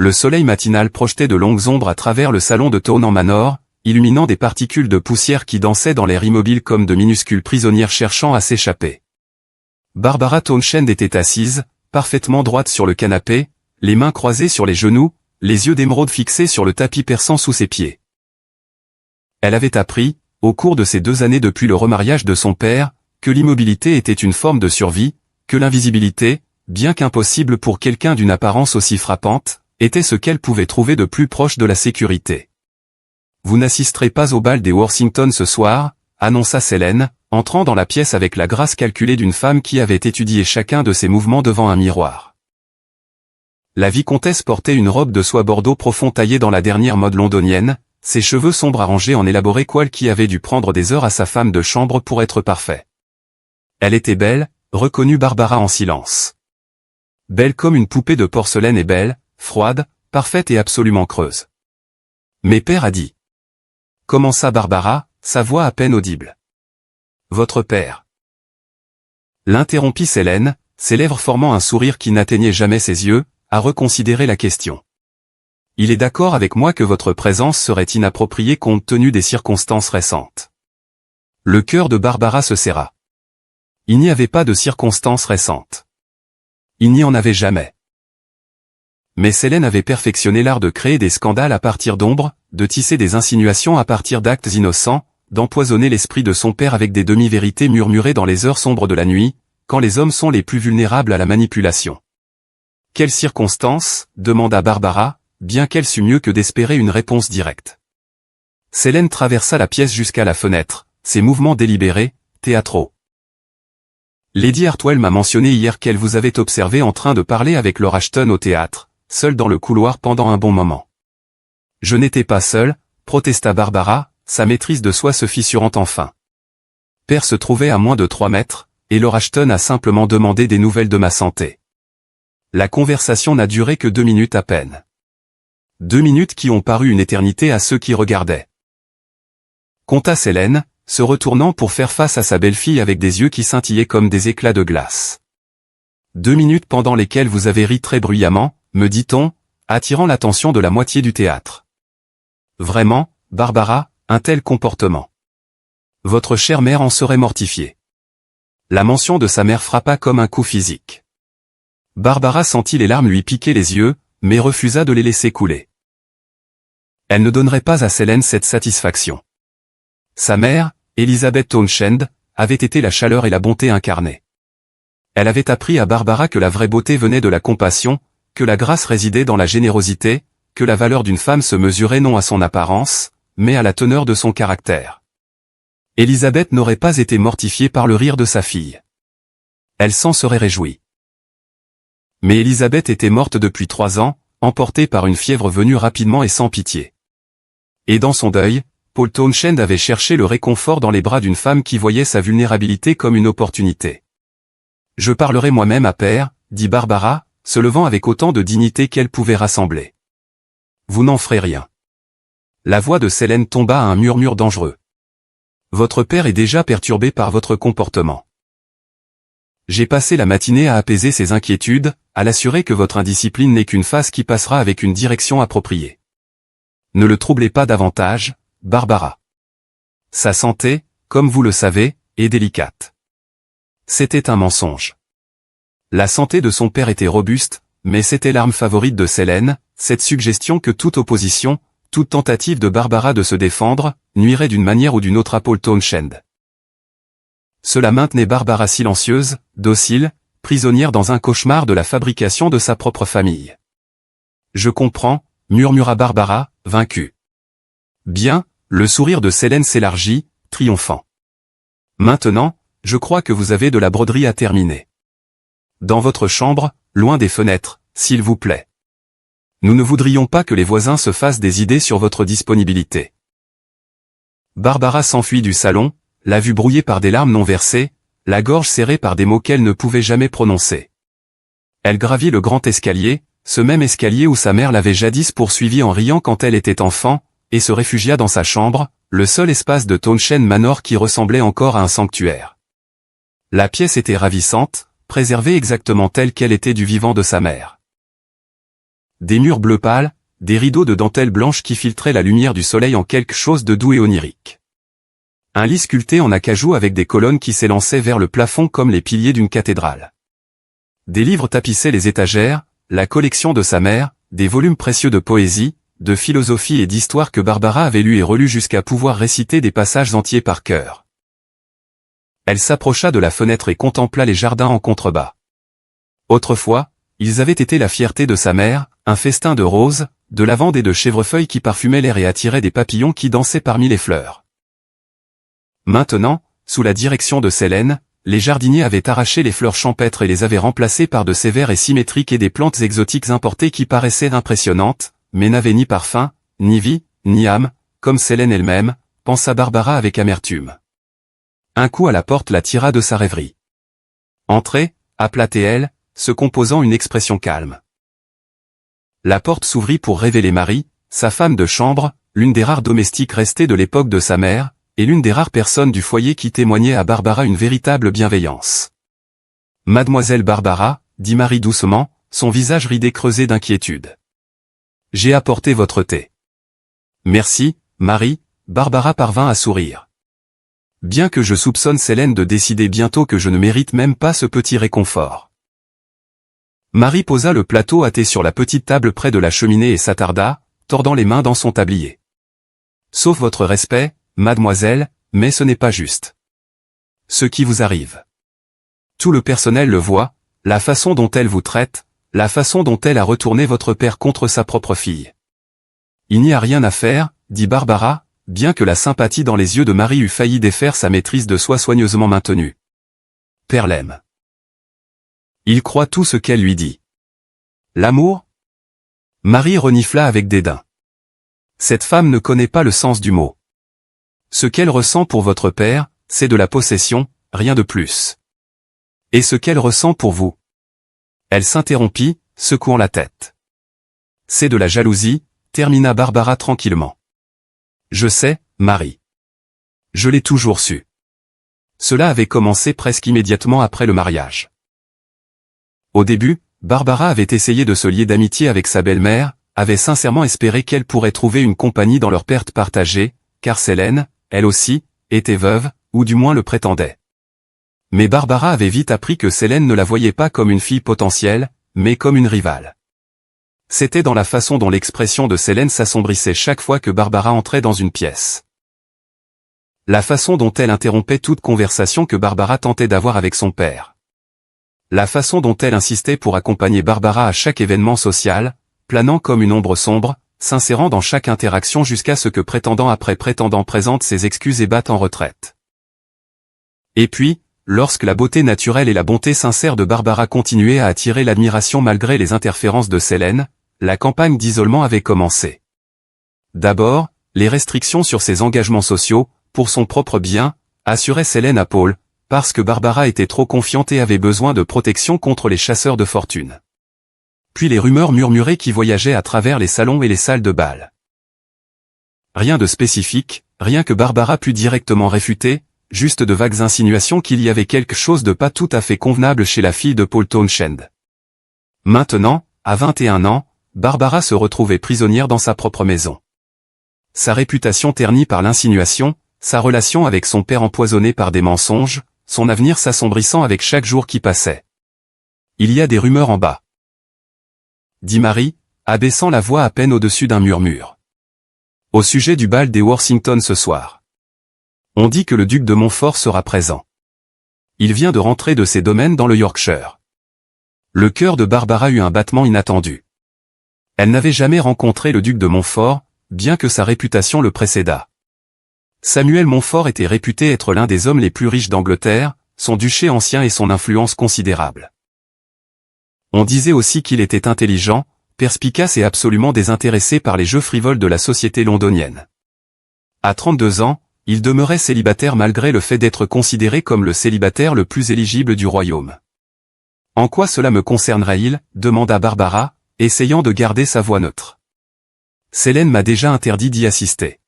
Le soleil matinal projetait de longues ombres à travers le salon de Townend Manor, illuminant des particules de poussière qui dansaient dans l'air immobile comme de minuscules prisonnières cherchant à s'échapper. Barbara Townshend était assise, parfaitement droite sur le canapé, les mains croisées sur les genoux, les yeux d'émeraude fixés sur le tapis perçant sous ses pieds. Elle avait appris, au cours de ces 2 années depuis le remariage de son père, que l'immobilité était une forme de survie, que l'invisibilité, bien qu'impossible pour quelqu'un d'une apparence aussi frappante, était ce qu'elle pouvait trouver de plus proche de la sécurité. « Vous n'assisterez pas au bal des Worthington ce soir », annonça Selene, entrant dans la pièce avec la grâce calculée d'une femme qui avait étudié chacun de ses mouvements devant un miroir. La vicomtesse portait une robe de soie bordeaux profond taillée dans la dernière mode londonienne, ses cheveux sombres arrangés en élaboré coil qui avait dû prendre des heures à sa femme de chambre pour être parfait. Elle était belle, reconnut Barbara en silence. Belle comme une poupée de porcelaine et belle, froide, parfaite et absolument creuse. « Mais père a dit. » Commença Barbara, sa voix à peine audible. « Votre père. » L'interrompit Selene, ses lèvres formant un sourire qui n'atteignait jamais ses yeux, à reconsidérer la question. « Il est d'accord avec moi que votre présence serait inappropriée compte tenu des circonstances récentes. » Le cœur de Barbara se serra. Il n'y avait pas de circonstances récentes. Il n'y en avait jamais. Mais Selene avait perfectionné l'art de créer des scandales à partir d'ombres, de tisser des insinuations à partir d'actes innocents, d'empoisonner l'esprit de son père avec des demi-vérités murmurées dans les heures sombres de la nuit, quand les hommes sont les plus vulnérables à la manipulation. « Quelles circonstances ?» demanda Barbara, bien qu'elle sût mieux que d'espérer une réponse directe. Selene traversa la pièce jusqu'à la fenêtre, ses mouvements délibérés, théâtraux. « Lady Hartwell m'a mentionné hier qu'elle vous avait observé en train de parler avec Lord Ashton au théâtre, seul dans le couloir pendant un bon moment. »« Je n'étais pas seul, » protesta Barbara, sa maîtrise de soi se fissurant enfin. « Père se trouvait à moins de 3 mètres, et Lord Ashton a simplement demandé des nouvelles de ma santé. » La conversation n'a duré que 2 minutes à peine. 2 minutes qui ont paru une éternité à ceux qui regardaient. Conta Selene, se retournant pour faire face à sa belle-fille avec des yeux qui scintillaient comme des éclats de glace. 2 minutes pendant lesquelles vous avez ri très bruyamment, me dit-on, attirant l'attention de la moitié du théâtre. Vraiment, Barbara, un tel comportement. Votre chère mère en serait mortifiée. La mention de sa mère frappa comme un coup physique. Barbara sentit les larmes lui piquer les yeux, mais refusa de les laisser couler. Elle ne donnerait pas à Selene cette satisfaction. Sa mère, Elizabeth Townshend, avait été la chaleur et la bonté incarnées. Elle avait appris à Barbara que la vraie beauté venait de la compassion, que la grâce résidait dans la générosité, que la valeur d'une femme se mesurait non à son apparence, mais à la teneur de son caractère. Elizabeth n'aurait pas été mortifiée par le rire de sa fille. Elle s'en serait réjouie. Mais Elizabeth était morte depuis 3 ans, emportée par une fièvre venue rapidement et sans pitié. Et dans son deuil, Paul Townshend avait cherché le réconfort dans les bras d'une femme qui voyait sa vulnérabilité comme une opportunité. « Je parlerai moi-même à père », dit Barbara, se levant avec autant de dignité qu'elle pouvait rassembler. « Vous n'en ferez rien. » La voix de Selene tomba à un murmure dangereux. « Votre père est déjà perturbé par votre comportement. J'ai passé la matinée à apaiser ses inquiétudes, à l'assurer que votre indiscipline n'est qu'une phase qui passera avec une direction appropriée. Ne le troublez pas davantage, Barbara. Sa santé, comme vous le savez, est délicate. » C'était un mensonge. La santé de son père était robuste, mais c'était l'arme favorite de Selene, cette suggestion que toute opposition, toute tentative de Barbara de se défendre, nuirait d'une manière ou d'une autre à Paul Townshend. Cela maintenait Barbara silencieuse, docile, prisonnière dans un cauchemar de la fabrication de sa propre famille. « Je comprends », murmura Barbara, vaincue. « Bien », le sourire de Selene s'élargit, triomphant. « Maintenant, je crois que vous avez de la broderie à terminer. Dans votre chambre, loin des fenêtres, s'il vous plaît. Nous ne voudrions pas que les voisins se fassent des idées sur votre disponibilité. » Barbara s'enfuit du salon, la vue brouillée par des larmes non versées, la gorge serrée par des mots qu'elle ne pouvait jamais prononcer. Elle gravit le grand escalier, ce même escalier où sa mère l'avait jadis poursuivie en riant quand elle était enfant, et se réfugia dans sa chambre, le seul espace de Townshend Manor qui ressemblait encore à un sanctuaire. La pièce était ravissante, préservée exactement telle qu'elle était du vivant de sa mère. des murs bleu pâle, des rideaux de dentelle blanche qui filtraient la lumière du soleil en quelque chose de doux et onirique. Un lit sculpté en acajou avec des colonnes qui s'élançaient vers le plafond comme les piliers d'une cathédrale. Des livres tapissaient les étagères, la collection de sa mère, des volumes précieux de poésie, de philosophie et d'histoire que Barbara avait lus et relus jusqu'à pouvoir réciter des passages entiers par cœur. Elle s'approcha de la fenêtre et contempla les jardins en contrebas. Autrefois, ils avaient été la fierté de sa mère, un festin de roses, de lavande et de chèvrefeuilles qui parfumaient l'air et attiraient des papillons qui dansaient parmi les fleurs. Maintenant, sous la direction de Célène, les jardiniers avaient arraché les fleurs champêtres et les avaient remplacées par de sévères et symétriques et des plantes exotiques importées qui paraissaient impressionnantes, mais n'avaient ni parfum, ni vie, ni âme, comme Célène elle-même, pensa Barbara avec amertume. Un coup à la porte la tira de sa rêverie. Entrez, appela-t-elle, se composant une expression calme. La porte s'ouvrit pour révéler Marie, sa femme de chambre, l'une des rares domestiques restées de l'époque de sa mère, et l'une des rares personnes du foyer qui témoignait à Barbara une véritable bienveillance. « Mademoiselle Barbara » dit Marie doucement, son visage ridé creusé d'inquiétude. « J'ai apporté votre thé. »« Merci, Marie » Barbara parvint à sourire. Bien que je soupçonne Célène de décider bientôt que je ne mérite même pas ce petit réconfort. Marie posa le plateau à thé sur la petite table près de la cheminée et s'attarda, tordant les mains dans son tablier. « Sauf votre respect, mademoiselle, mais ce n'est pas juste. Ce qui vous arrive. Tout le personnel le voit, la façon dont elle vous traite, la façon dont elle a retourné votre père contre sa propre fille. Il n'y a rien à faire, dit Barbara, bien que la sympathie dans les yeux de Marie eût failli défaire sa maîtrise de soi soigneusement maintenue. Père l'aime. Il croit tout ce qu'elle lui dit. L'amour ? Marie renifla avec dédain. Cette femme ne connaît pas le sens du mot. Ce qu'elle ressent pour votre père, c'est de la possession, rien de plus. Et ce qu'elle ressent pour vous ? Elle s'interrompit, secouant la tête. C'est de la jalousie, termina Barbara tranquillement. Je sais, Marie. Je l'ai toujours su. Cela avait commencé presque immédiatement après le mariage. Au début, Barbara avait essayé de se lier d'amitié avec sa belle-mère, avait sincèrement espéré qu'elle pourrait trouver une compagnie dans leur perte partagée, car Célène, elle aussi, était veuve, ou du moins le prétendait. Mais Barbara avait vite appris que Célène ne la voyait pas comme une fille potentielle, mais comme une rivale. C'était dans la façon dont l'expression de Célène s'assombrissait chaque fois que Barbara entrait dans une pièce. La façon dont elle interrompait toute conversation que Barbara tentait d'avoir avec son père. La façon dont elle insistait pour accompagner Barbara à chaque événement social, planant comme une ombre sombre, s'insérant dans chaque interaction jusqu'à ce que prétendant après prétendant présente ses excuses et batte en retraite. Et puis, lorsque la beauté naturelle et la bonté sincère de Barbara continuaient à attirer l'admiration malgré les interférences de Célène, la campagne d'isolement avait commencé. D'abord, les restrictions sur ses engagements sociaux, pour son propre bien, assuraient Célène à Paul, parce que Barbara était trop confiante et avait besoin de protection contre les chasseurs de fortune. Puis les rumeurs murmurées qui voyageaient à travers les salons et les salles de bal. Rien de spécifique, rien que Barbara pût directement réfuter, juste de vagues insinuations qu'il y avait quelque chose de pas tout à fait convenable chez la fille de Paul Townshend. Maintenant, à 21 ans, Barbara se retrouvait prisonnière dans sa propre maison. Sa réputation ternie par l'insinuation, sa relation avec son père empoisonnée par des mensonges, son avenir s'assombrissant avec chaque jour qui passait. Il y a des rumeurs en bas, dit Marie, abaissant la voix à peine au-dessus d'un murmure. Au sujet du bal des Worthington ce soir. On dit que le duc de Montfort sera présent. Il vient de rentrer de ses domaines dans le Yorkshire. Le cœur de Barbara eut un battement inattendu. Elle n'avait jamais rencontré le duc de Montfort, bien que sa réputation le précédât. Samuel Montfort était réputé être l'un des hommes les plus riches d'Angleterre, son duché ancien et son influence considérable. On disait aussi qu'il était intelligent, perspicace et absolument désintéressé par les jeux frivoles de la société londonienne. À 32 ans, il demeurait célibataire malgré le fait d'être considéré comme le célibataire le plus éligible du royaume. « En quoi cela me concernerait-il » demanda Barbara, essayant de garder sa voix neutre. « Célène m'a déjà interdit d'y assister. »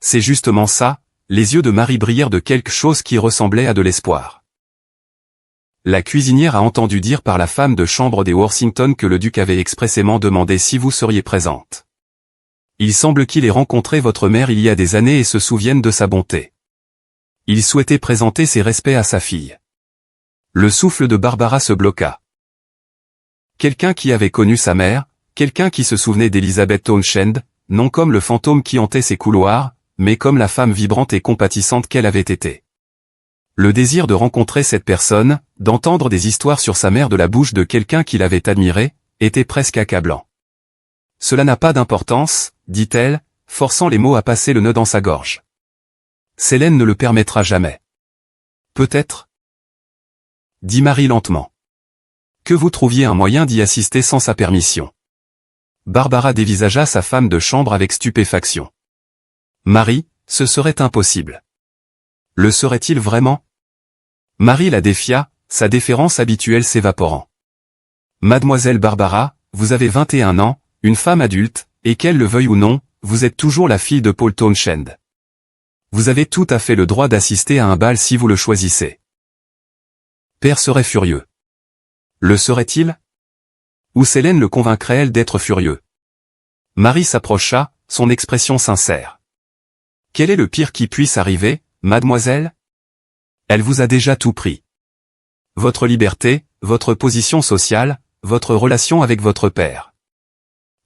C'est justement ça, les yeux de Marie brillèrent de quelque chose qui ressemblait à de l'espoir. La cuisinière a entendu dire par la femme de chambre des Worthington que le duc avait expressément demandé si vous seriez présente. Il semble qu'il ait rencontré votre mère il y a des années et se souvienne de sa bonté. Il souhaitait présenter ses respects à sa fille. Le souffle de Barbara se bloqua. Quelqu'un qui avait connu sa mère, quelqu'un qui se souvenait d'Elizabeth Townshend, non comme le fantôme qui hantait ses couloirs, mais comme la femme vibrante et compatissante qu'elle avait été. Le désir de rencontrer cette personne, d'entendre des histoires sur sa mère de la bouche de quelqu'un qui l'avait admirée, était presque accablant. Cela n'a pas d'importance, dit-elle, forçant les mots à passer le nœud dans sa gorge. Célène ne le permettra jamais. Peut-être, dit Marie lentement. Que vous trouviez un moyen d'y assister sans sa permission. Barbara dévisagea sa femme de chambre avec stupéfaction. Marie, ce serait impossible. Le serait-il vraiment? Marie la défia, sa déférence habituelle s'évaporant. Mademoiselle Barbara, vous avez 21 ans, une femme adulte, et qu'elle le veuille ou non, vous êtes toujours la fille de Paul Townshend. Vous avez tout à fait le droit d'assister à un bal si vous le choisissez. Père serait furieux. Le serait-il? Ou Célène le convaincrait-elle d'être furieux? Marie s'approcha, son expression sincère. Quel est le pire qui puisse arriver, mademoiselle? Elle vous a déjà tout pris. Votre liberté, votre position sociale, votre relation avec votre père.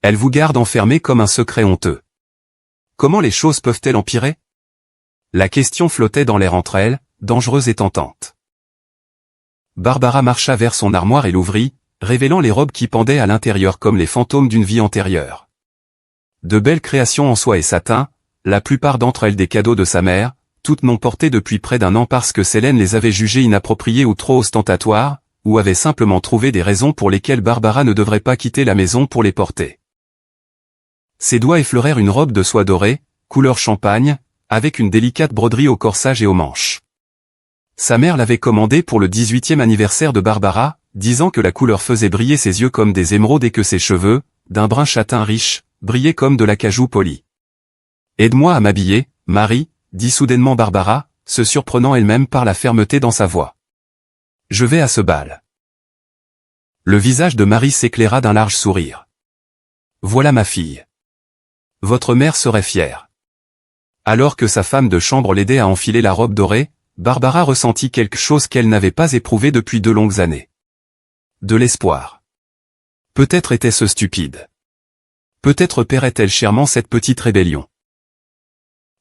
Elle vous garde enfermé comme un secret honteux. Comment les choses peuvent-elles empirer? La question flottait dans l'air entre elles, dangereuse et tentante. Barbara marcha vers son armoire et l'ouvrit, révélant les robes qui pendaient à l'intérieur comme les fantômes d'une vie antérieure. De belles créations en soie et satin, la plupart d'entre elles des cadeaux de sa mère, toutes non portées depuis près d'un an parce que Célène les avait jugées inappropriées ou trop ostentatoires, ou avait simplement trouvé des raisons pour lesquelles Barbara ne devrait pas quitter la maison pour les porter. Ses doigts effleurèrent une robe de soie dorée, couleur champagne, avec une délicate broderie au corsage et aux manches. Sa mère l'avait commandée pour le 18e anniversaire de Barbara, disant que la couleur faisait briller ses yeux comme des émeraudes et que ses cheveux, d'un brun châtain riche, brillaient comme de l'acajou poli. « Aide-moi à m'habiller, Marie », dit soudainement Barbara, se surprenant elle-même par la fermeté dans sa voix. « Je vais à ce bal. » Le visage de Marie s'éclaira d'un large sourire. « Voilà ma fille. Votre mère serait fière. » Alors que sa femme de chambre l'aidait à enfiler la robe dorée, Barbara ressentit quelque chose qu'elle n'avait pas éprouvé depuis de longues années. De l'espoir. Peut-être était-ce stupide. Peut-être paierait-elle chèrement cette petite rébellion.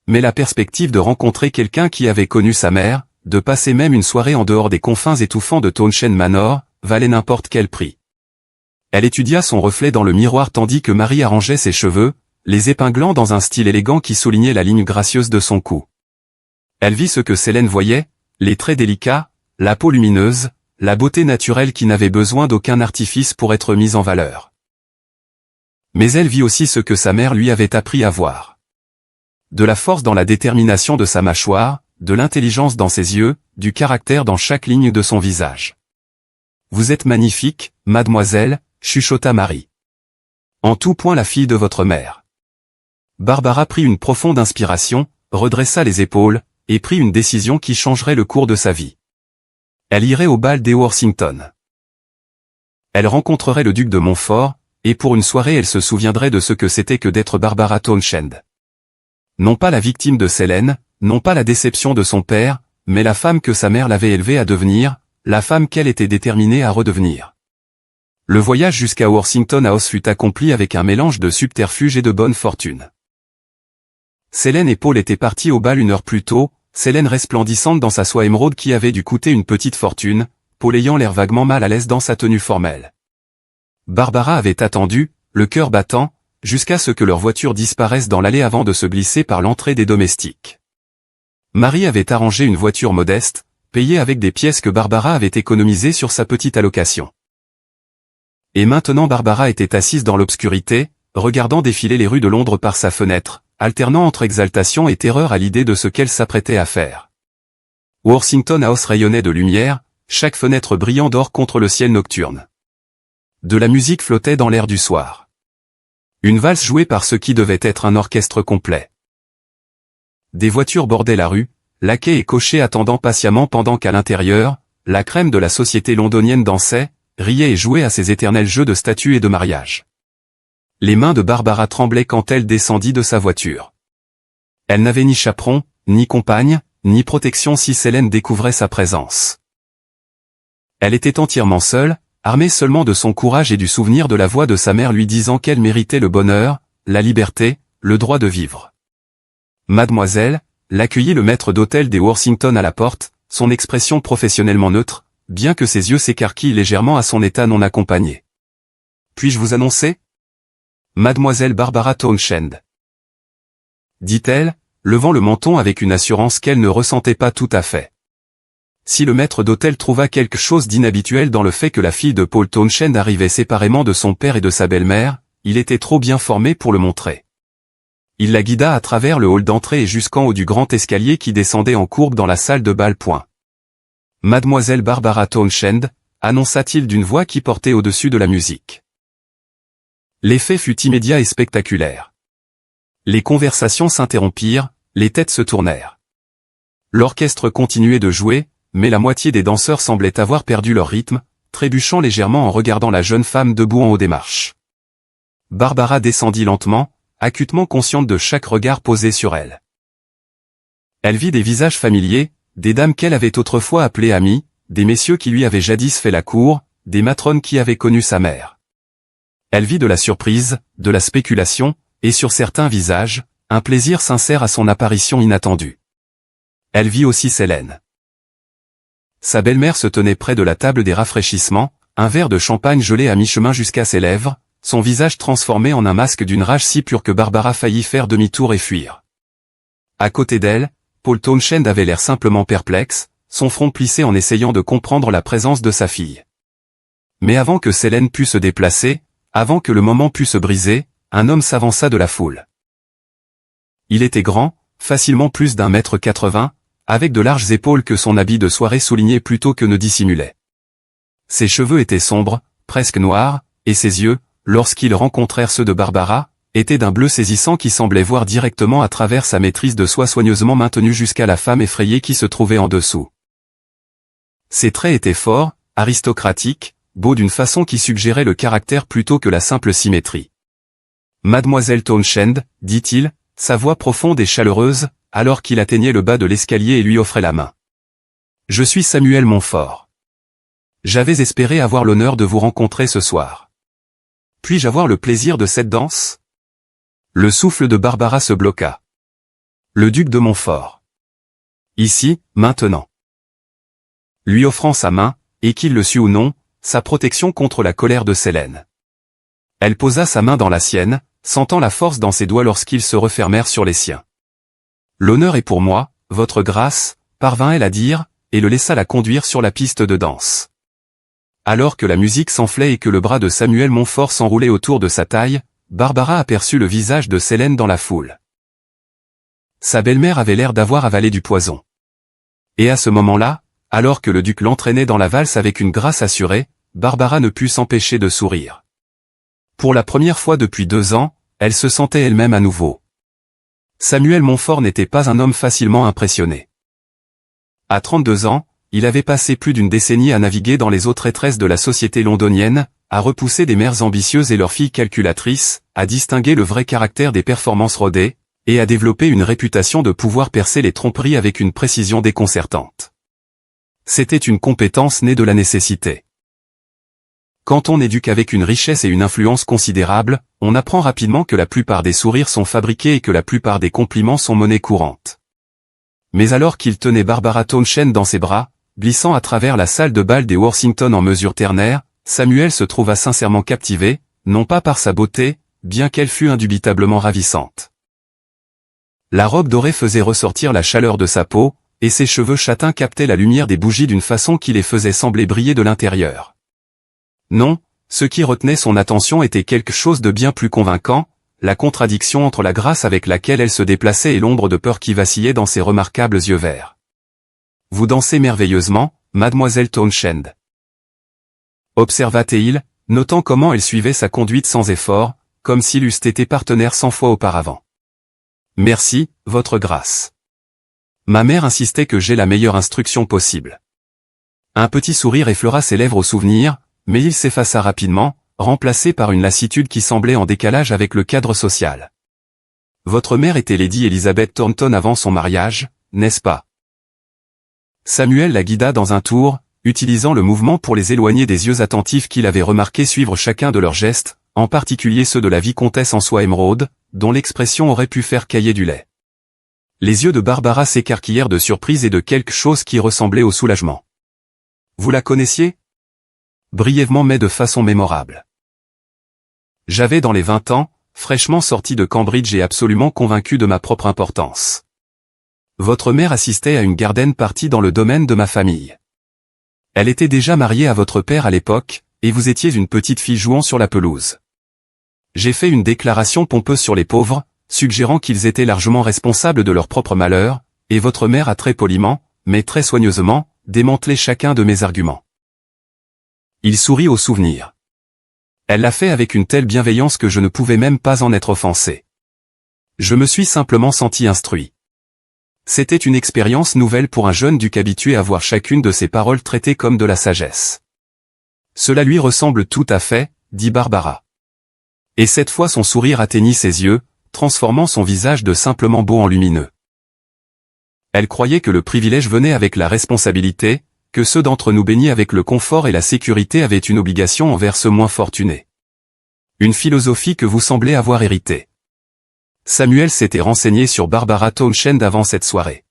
Mais la perspective de rencontrer quelqu'un qui avait connu sa mère, de passer même une soirée en dehors des confins étouffants de Townshend Manor, valait n'importe quel prix. Elle étudia son reflet dans le miroir tandis que Marie arrangeait ses cheveux, les épinglant dans un style élégant qui soulignait la ligne gracieuse de son cou. Elle vit ce que Célène voyait, les traits délicats, la peau lumineuse, la beauté naturelle qui n'avait besoin d'aucun artifice pour être mise en valeur. Mais elle vit aussi ce que sa mère lui avait appris à voir. De la force dans la détermination de sa mâchoire, de l'intelligence dans ses yeux, du caractère dans chaque ligne de son visage. « Vous êtes magnifique, mademoiselle », chuchota Marie. « En tout point la fille de votre mère. » Barbara prit une profonde inspiration, redressa les épaules, et prit une décision qui changerait le cours de sa vie. Elle irait au bal des Worthington. Elle rencontrerait le duc de Montfort, et pour une soirée elle se souviendrait de ce que c'était que d'être Barbara Townshend. Non pas la victime de Célène, non pas la déception de son père, mais la femme que sa mère l'avait élevée à devenir, la femme qu'elle était déterminée à redevenir. Le voyage jusqu'à Worthington House fut accompli avec un mélange de subterfuge et de bonne fortune. Célène et Paul étaient partis au bal une heure plus tôt, Célène resplendissante dans sa soie émeraude qui avait dû coûter une petite fortune, Paul ayant l'air vaguement mal à l'aise dans sa tenue formelle. Barbara avait attendu, le cœur battant, jusqu'à ce que leur voiture disparaisse dans l'allée avant de se glisser par l'entrée des domestiques. Marie avait arrangé une voiture modeste, payée avec des pièces que Barbara avait économisées sur sa petite allocation. Et maintenant Barbara était assise dans l'obscurité, regardant défiler les rues de Londres par sa fenêtre, alternant entre exaltation et terreur à l'idée de ce qu'elle s'apprêtait à faire. Worthington House rayonnait de lumière, chaque fenêtre brillant d'or contre le ciel nocturne. De la musique flottait dans l'air du soir. Une valse jouée par ce qui devait être un orchestre complet. Des voitures bordaient la rue, laquais et cochers attendant patiemment pendant qu'à l'intérieur, la crème de la société londonienne dansait, riait et jouait à ses éternels jeux de statut et de mariage. Les mains de Barbara tremblaient quand elle descendit de sa voiture. Elle n'avait ni chaperon, ni compagne, ni protection si Selene découvrait sa présence. Elle était entièrement seule, armée seulement de son courage et du souvenir de la voix de sa mère lui disant qu'elle méritait le bonheur, la liberté, le droit de vivre. Mademoiselle, l'accueillit le maître d'hôtel des Worthington à la porte, son expression professionnellement neutre, bien que ses yeux s'écarquillent légèrement à son état non accompagné. Puis-je vous annoncer? Mademoiselle Barbara Townshend, dit-elle, levant le menton avec une assurance qu'elle ne ressentait pas tout à fait. Si le maître d'hôtel trouva quelque chose d'inhabituel dans le fait que la fille de Paul Townshend arrivait séparément de son père et de sa belle-mère, il était trop bien formé pour le montrer. Il la guida à travers le hall d'entrée et jusqu'en haut du grand escalier qui descendait en courbe dans la salle de bal. Mademoiselle Barbara Townshend, annonça-t-il d'une voix qui portait au-dessus de la musique. L'effet fut immédiat et spectaculaire. Les conversations s'interrompirent, les têtes se tournèrent. L'orchestre continuait de jouer, mais la moitié des danseurs semblaient avoir perdu leur rythme, trébuchant légèrement en regardant la jeune femme debout en haut des marches. Barbara descendit lentement, acutement consciente de chaque regard posé sur elle. Elle vit des visages familiers, des dames qu'elle avait autrefois appelées amies, des messieurs qui lui avaient jadis fait la cour, des matrones qui avaient connu sa mère. Elle vit de la surprise, de la spéculation, et sur certains visages, un plaisir sincère à son apparition inattendue. Elle vit aussi Selene. Sa belle-mère se tenait près de la table des rafraîchissements, un verre de champagne gelé à mi-chemin jusqu'à ses lèvres, son visage transformé en un masque d'une rage si pure que Barbara faillit faire demi-tour et fuir. À côté d'elle, Paul Townshend avait l'air simplement perplexe, son front plissé en essayant de comprendre la présence de sa fille. Mais avant que Selene pût se déplacer, avant que le moment pût se briser, un homme s'avança de la foule. Il était grand, facilement plus d'1,80 m, avec de larges épaules que son habit de soirée soulignait plutôt que ne dissimulait. Ses cheveux étaient sombres, presque noirs, et ses yeux, lorsqu'ils rencontrèrent ceux de Barbara, étaient d'un bleu saisissant qui semblait voir directement à travers sa maîtrise de soi soigneusement maintenue jusqu'à la femme effrayée qui se trouvait en dessous. Ses traits étaient forts, aristocratiques, beaux d'une façon qui suggérait le caractère plutôt que la simple symétrie. Mademoiselle Townshend, dit-il, sa voix profonde et chaleureuse, alors qu'il atteignait le bas de l'escalier et lui offrait la main. Je suis Samuel Montfort. J'avais espéré avoir l'honneur de vous rencontrer ce soir. Puis-je avoir le plaisir de cette danse? Le souffle de Barbara se bloqua. Le duc de Montfort. Ici, maintenant. Lui offrant sa main, et qu'il le sût ou non, sa protection contre la colère de Selene. Elle posa sa main dans la sienne, sentant la force dans ses doigts lorsqu'ils se refermèrent sur les siens. L'honneur est pour moi, votre grâce, parvint-elle à dire, et le laissa la conduire sur la piste de danse. Alors que la musique s'enflait et que le bras de Samuel Montfort s'enroulait autour de sa taille, Barbara aperçut le visage de Selene dans la foule. Sa belle-mère avait l'air d'avoir avalé du poison. Et à ce moment-là, alors que le duc l'entraînait dans la valse avec une grâce assurée, Barbara ne put s'empêcher de sourire. Pour la première fois depuis 2 ans, elle se sentait elle-même à nouveau. Samuel Montfort n'était pas un homme facilement impressionné. À 32 ans, il avait passé plus d'une décennie à naviguer dans les eaux traîtresses de la société londonienne, à repousser des mères ambitieuses et leurs filles calculatrices, à distinguer le vrai caractère des performances rodées, et à développer une réputation de pouvoir percer les tromperies avec une précision déconcertante. C'était une compétence née de la nécessité. Quand on éduque avec une richesse et une influence considérables, on apprend rapidement que la plupart des sourires sont fabriqués et que la plupart des compliments sont monnaie courante. Mais alors qu'il tenait Barbara Townshend dans ses bras, glissant à travers la salle de bal des Worthington en mesure ternaire, Samuel se trouva sincèrement captivé, non pas par sa beauté, bien qu'elle fût indubitablement ravissante. La robe dorée faisait ressortir la chaleur de sa peau, et ses cheveux châtains captaient la lumière des bougies d'une façon qui les faisait sembler briller de l'intérieur. Non, ce qui retenait son attention était quelque chose de bien plus convaincant, la contradiction entre la grâce avec laquelle elle se déplaçait et l'ombre de peur qui vacillait dans ses remarquables yeux verts. « Vous dansez merveilleusement, mademoiselle Townshend. » observa-t-il, notant comment elle suivait sa conduite sans effort, comme s'ils eussent été partenaires 100 fois auparavant. « Merci, votre grâce. Ma mère insistait que j'ai la meilleure instruction possible. » Un petit sourire effleura ses lèvres au souvenir, mais il s'effaça rapidement, remplacé par une lassitude qui semblait en décalage avec le cadre social. Votre mère était Lady Elizabeth Thornton avant son mariage, n'est-ce pas? Samuel la guida dans un tour, utilisant le mouvement pour les éloigner des yeux attentifs qu'il avait remarqué suivre chacun de leurs gestes, en particulier ceux de la vicomtesse en soie émeraude, dont l'expression aurait pu faire cailler du lait. Les yeux de Barbara s'écarquillèrent de surprise et de quelque chose qui ressemblait au soulagement. Vous la connaissiez? Brièvement mais de façon mémorable. J'avais dans les 20 ans, fraîchement sorti de Cambridge et absolument convaincu de ma propre importance. Votre mère assistait à une garden party dans le domaine de ma famille. Elle était déjà mariée à votre père à l'époque, et vous étiez une petite fille jouant sur la pelouse. J'ai fait une déclaration pompeuse sur les pauvres, suggérant qu'ils étaient largement responsables de leur propre malheur, et votre mère a très poliment, mais très soigneusement, démantelé chacun de mes arguments. Il sourit au souvenir. Elle l'a fait avec une telle bienveillance que je ne pouvais même pas en être offensé. Je me suis simplement senti instruit. C'était une expérience nouvelle pour un jeune duc habitué à voir chacune de ses paroles traitées comme de la sagesse. Cela lui ressemble tout à fait, dit Barbara. Et cette fois son sourire atteignit ses yeux, transformant son visage de simplement beau en lumineux. Elle croyait que le privilège venait avec la responsabilité, que ceux d'entre nous baignés avec le confort et la sécurité avaient une obligation envers ceux moins fortunés. Une philosophie que vous semblez avoir héritée. Samuel s'était renseigné sur Barbara Townshend avant cette soirée.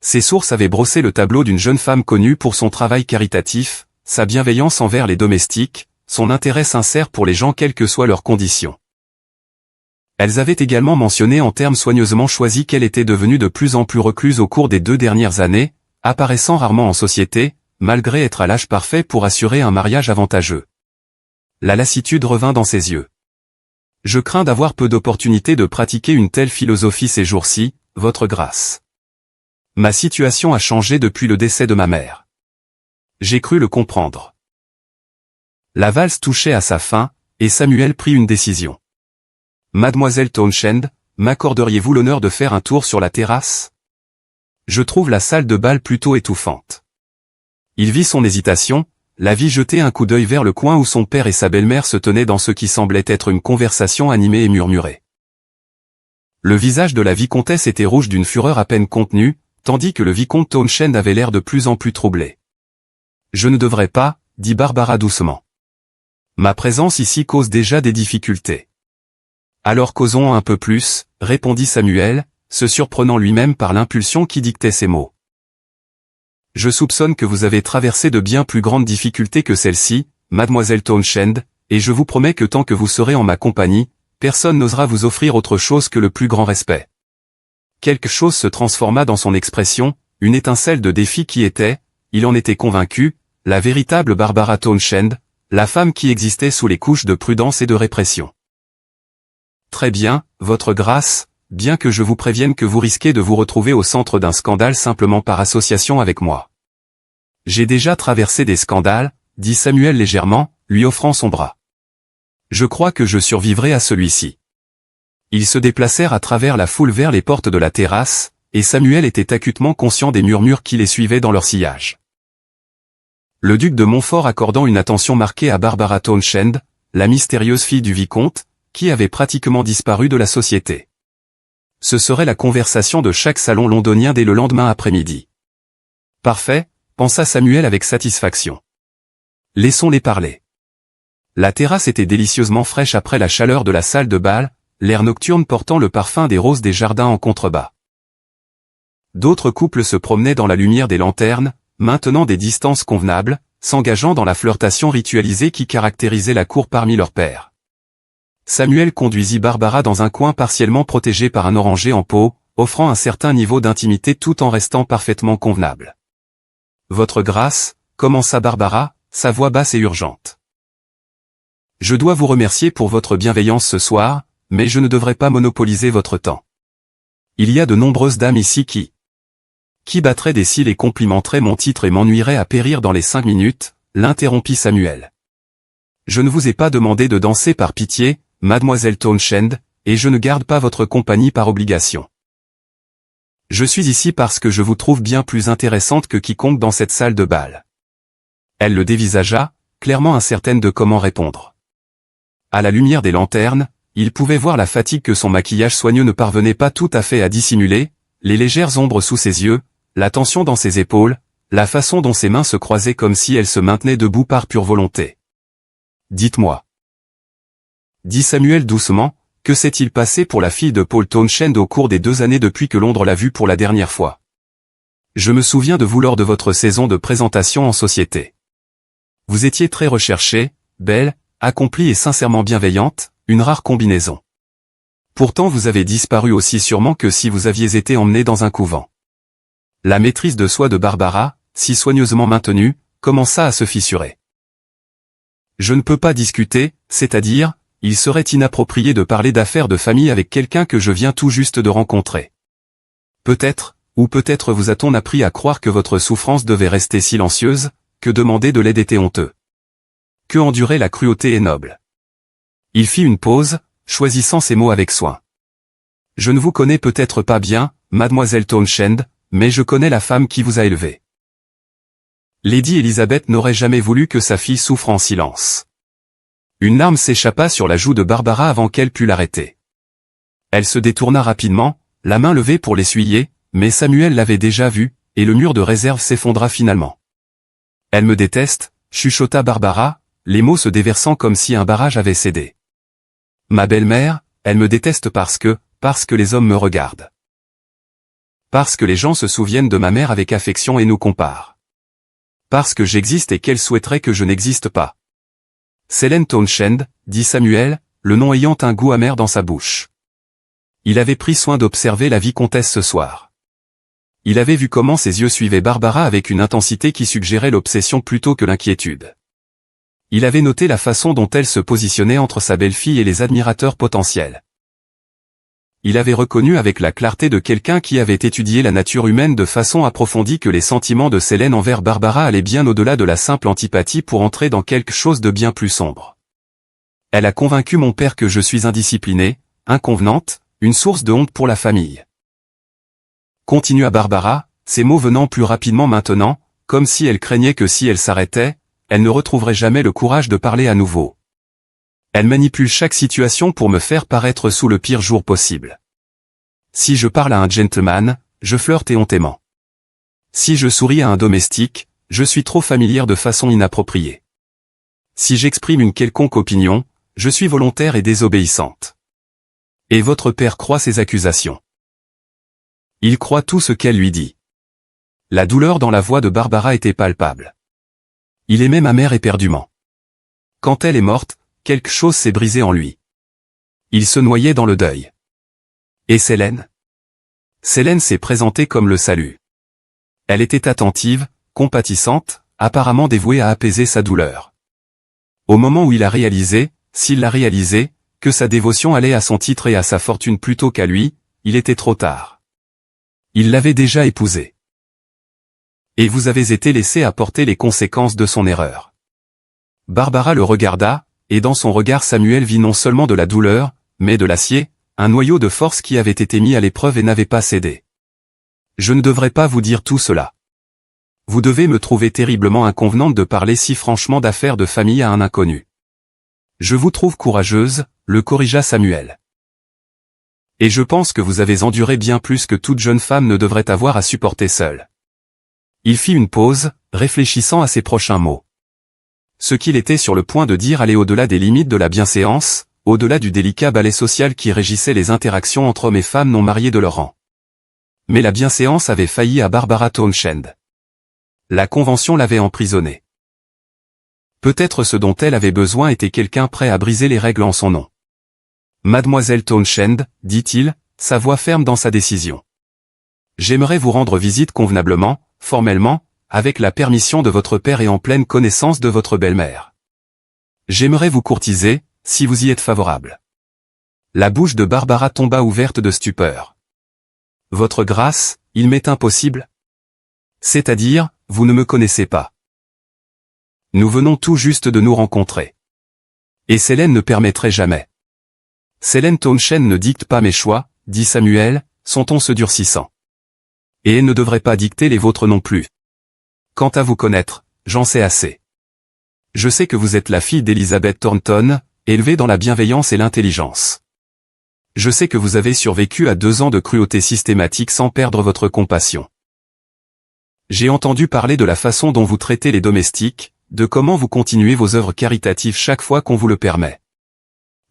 Ses sources avaient brossé le tableau d'une jeune femme connue pour son travail caritatif, sa bienveillance envers les domestiques, son intérêt sincère pour les gens quelles que soient leurs conditions. Elles avaient également mentionné en termes soigneusement choisis qu'elle était devenue de plus en plus recluse au cours des 2 dernières années, apparaissant rarement en société, malgré être à l'âge parfait pour assurer un mariage avantageux. La lassitude revint dans ses yeux. Je crains d'avoir peu d'opportunités de pratiquer une telle philosophie ces jours-ci, votre grâce. Ma situation a changé depuis le décès de ma mère. J'ai cru le comprendre. La valse touchait à sa fin, et Samuel prit une décision. Mademoiselle Townshend, m'accorderiez-vous l'honneur de faire un tour sur la terrasse? Je trouve la salle de bal plutôt étouffante. Il vit son hésitation, la vit jeter un coup d'œil vers le coin où son père et sa belle-mère se tenaient dans ce qui semblait être une conversation animée et murmurée. Le visage de la vicomtesse était rouge d'une fureur à peine contenue, tandis que le vicomte Townshend avait l'air de plus en plus troublé. Je ne devrais pas, dit Barbara doucement. Ma présence ici cause déjà des difficultés. Alors causons un peu plus, répondit Samuel, se surprenant lui-même par l'impulsion qui dictait ces mots. Je soupçonne que vous avez traversé de bien plus grandes difficultés que celle-ci, mademoiselle Townshend, et je vous promets que tant que vous serez en ma compagnie, personne n'osera vous offrir autre chose que le plus grand respect. Quelque chose se transforma dans son expression, une étincelle de défi qui était, il en était convaincu, la véritable Barbara Townshend, la femme qui existait sous les couches de prudence et de répression. Très bien, votre grâce, bien que je vous prévienne que vous risquez de vous retrouver au centre d'un scandale simplement par association avec moi. J'ai déjà traversé des scandales, dit Samuel légèrement, lui offrant son bras. Je crois que je survivrai à celui-ci. Ils se déplacèrent à travers la foule vers les portes de la terrasse, et Samuel était acutement conscient des murmures qui les suivaient dans leur sillage. Le duc de Montfort accordant une attention marquée à Barbara Townshend, la mystérieuse fille du vicomte, qui avait pratiquement disparu de la société. Ce serait la conversation de chaque salon londonien dès le lendemain après-midi. Parfait, pensa Samuel avec satisfaction. Laissons-les parler. La terrasse était délicieusement fraîche après la chaleur de la salle de bal, l'air nocturne portant le parfum des roses des jardins en contrebas. D'autres couples se promenaient dans la lumière des lanternes, maintenant des distances convenables, s'engageant dans la flirtation ritualisée qui caractérisait la cour parmi leurs pairs. Samuel conduisit Barbara dans un coin partiellement protégé par un oranger en pot, offrant un certain niveau d'intimité tout en restant parfaitement convenable. « Votre grâce » commença Barbara, sa voix basse et urgente. « Je dois vous remercier pour votre bienveillance ce soir, mais je ne devrais pas monopoliser votre temps. Il y a de nombreuses dames ici qui battraient des cils et complimenteraient mon titre et m'ennuieraient à périr dans les 5 minutes, l'interrompit Samuel. Je ne vous ai pas demandé de danser par pitié, mademoiselle Townshend, et je ne garde pas votre compagnie par obligation. Je suis ici parce que je vous trouve bien plus intéressante que quiconque dans cette salle de bal. Elle le dévisagea, clairement incertaine de comment répondre. À la lumière des lanternes, il pouvait voir la fatigue que son maquillage soigneux ne parvenait pas tout à fait à dissimuler, les légères ombres sous ses yeux, la tension dans ses épaules, la façon dont ses mains se croisaient comme si elles se maintenaient debout par pure volonté. « Dites-moi. » dit Samuel doucement, que s'est-il passé pour la fille de Paul Townshend au cours des 2 années depuis que Londres l'a vue pour la dernière fois? Je me souviens de vous lors de votre saison de présentation en société. Vous étiez très recherchée, belle, accomplie et sincèrement bienveillante, une rare combinaison. Pourtant vous avez disparu aussi sûrement que si vous aviez été emmenée dans un couvent. La maîtrise de soi de Barbara, si soigneusement maintenue, commença à se fissurer. Je ne peux pas discuter, c'est-à-dire, il serait inapproprié de parler d'affaires de famille avec quelqu'un que je viens tout juste de rencontrer. Peut-être, ou peut-être vous a-t-on appris à croire que votre souffrance devait rester silencieuse, que demander de l'aide était honteux. Que endurer la cruauté est noble. Il fit une pause, choisissant ses mots avec soin. Je ne vous connais peut-être pas bien, mademoiselle Townshend, mais je connais la femme qui vous a élevé. Lady Elizabeth n'aurait jamais voulu que sa fille souffre en silence. Une larme s'échappa sur la joue de Barbara avant qu'elle pût l'arrêter. Elle se détourna rapidement, la main levée pour l'essuyer, mais Samuel l'avait déjà vu, et le mur de réserve s'effondra finalement. Elle me déteste, chuchota Barbara, les mots se déversant comme si un barrage avait cédé. Ma belle-mère, elle me déteste parce que les hommes me regardent. Parce que les gens se souviennent de ma mère avec affection et nous comparent. Parce que j'existe et qu'elle souhaiterait que je n'existe pas. Célène Townshend, dit Samuel, le nom ayant un goût amer dans sa bouche. Il avait pris soin d'observer la vicomtesse ce soir. Il avait vu comment ses yeux suivaient Barbara avec une intensité qui suggérait l'obsession plutôt que l'inquiétude. Il avait noté la façon dont elle se positionnait entre sa belle-fille et les admirateurs potentiels. Il avait reconnu avec la clarté de quelqu'un qui avait étudié la nature humaine de façon approfondie que les sentiments de Célène envers Barbara allaient bien au-delà de la simple antipathie pour entrer dans quelque chose de bien plus sombre. Elle a convaincu mon père que je suis indisciplinée, inconvenante, une source de honte pour la famille. Continua Barbara, ces mots venant plus rapidement maintenant, comme si elle craignait que si elle s'arrêtait, elle ne retrouverait jamais le courage de parler à nouveau. Elle manipule chaque situation pour me faire paraître sous le pire jour possible. Si je parle à un gentleman, je flirte éhontément. Si je souris à un domestique, je suis trop familière de façon inappropriée. Si j'exprime une quelconque opinion, je suis volontaire et désobéissante. Et votre père croit ces accusations. Il croit tout ce qu'elle lui dit. La douleur dans la voix de Barbara était palpable. Il aimait ma mère éperdument. Quand elle est morte, quelque chose s'est brisé en lui. Il se noyait dans le deuil. Et Célène? Célène s'est présentée comme le salut. Elle était attentive, compatissante, apparemment dévouée à apaiser sa douleur. Au moment où il a réalisé, s'il l'a réalisé, que sa dévotion allait à son titre et à sa fortune plutôt qu'à lui, il était trop tard. Il l'avait déjà épousée. Et vous avez été laissé à porter les conséquences de son erreur. Barbara le regarda, et dans son regard Samuel vit non seulement de la douleur, mais de l'acier, un noyau de force qui avait été mis à l'épreuve et n'avait pas cédé. Je ne devrais pas vous dire tout cela. Vous devez me trouver terriblement inconvenante de parler si franchement d'affaires de famille à un inconnu. Je vous trouve courageuse, le corrigea Samuel. Et je pense que vous avez enduré bien plus que toute jeune femme ne devrait avoir à supporter seule. Il fit une pause, réfléchissant à ses prochains mots. Ce qu'il était sur le point de dire allait au-delà des limites de la bienséance, au-delà du délicat balai social qui régissait les interactions entre hommes et femmes non mariés de leur rang. Mais la bienséance avait failli à Barbara Townshend. La convention l'avait emprisonnée. Peut-être ce dont elle avait besoin était quelqu'un prêt à briser les règles en son nom. Mademoiselle Townshend, dit-il, sa voix ferme dans sa décision. J'aimerais vous rendre visite convenablement, formellement, avec la permission de votre père et en pleine connaissance de votre belle-mère. J'aimerais vous courtiser, si vous y êtes favorable. La bouche de Barbara tomba ouverte de stupeur. Votre grâce, il m'est impossible. C'est-à-dire, vous ne me connaissez pas. Nous venons tout juste de nous rencontrer. Et Célène ne permettrait jamais. Célène Townshend ne dicte pas mes choix, dit Samuel, son ton se durcissant. Et elle ne devrait pas dicter les vôtres non plus. Quant à vous connaître, j'en sais assez. Je sais que vous êtes la fille d'Elizabeth Thornton, élevée dans la bienveillance et l'intelligence. Je sais que vous avez survécu à 2 ans de cruauté systématique sans perdre votre compassion. J'ai entendu parler de la façon dont vous traitez les domestiques, de comment vous continuez vos œuvres caritatives chaque fois qu'on vous le permet.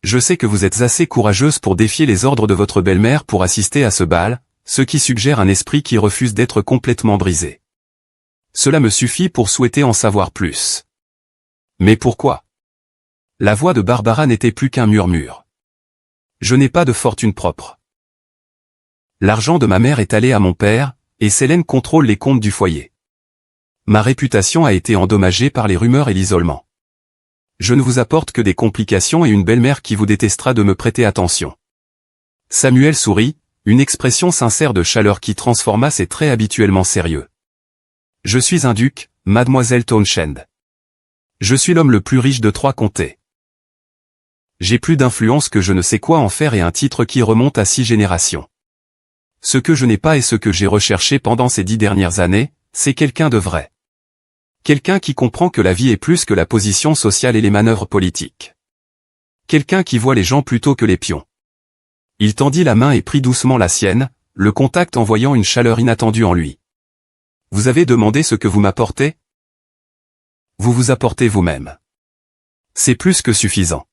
Je sais que vous êtes assez courageuse pour défier les ordres de votre belle-mère pour assister à ce bal, ce qui suggère un esprit qui refuse d'être complètement brisé. Cela me suffit pour souhaiter en savoir plus. Mais pourquoi? La voix de Barbara n'était plus qu'un murmure. Je n'ai pas de fortune propre. L'argent de ma mère est allé à mon père, et Selène contrôle les comptes du foyer. Ma réputation a été endommagée par les rumeurs et l'isolement. Je ne vous apporte que des complications et une belle-mère qui vous détestera de me prêter attention. Samuel sourit, une expression sincère de chaleur qui transforma ses traits habituellement sérieux. Je suis un duc, mademoiselle Townshend. Je suis l'homme le plus riche de 3 comtés. J'ai plus d'influence que je ne sais quoi en faire et un titre qui remonte à 6 générations. Ce que je n'ai pas et ce que j'ai recherché pendant ces 10 dernières années, c'est quelqu'un de vrai. Quelqu'un qui comprend que la vie est plus que la position sociale et les manœuvres politiques. Quelqu'un qui voit les gens plutôt que les pions. Il tendit la main et prit doucement la sienne, le contact envoyant une chaleur inattendue en lui. Vous avez demandé ce que vous m'apportez? Vous vous apportez vous-même. C'est plus que suffisant.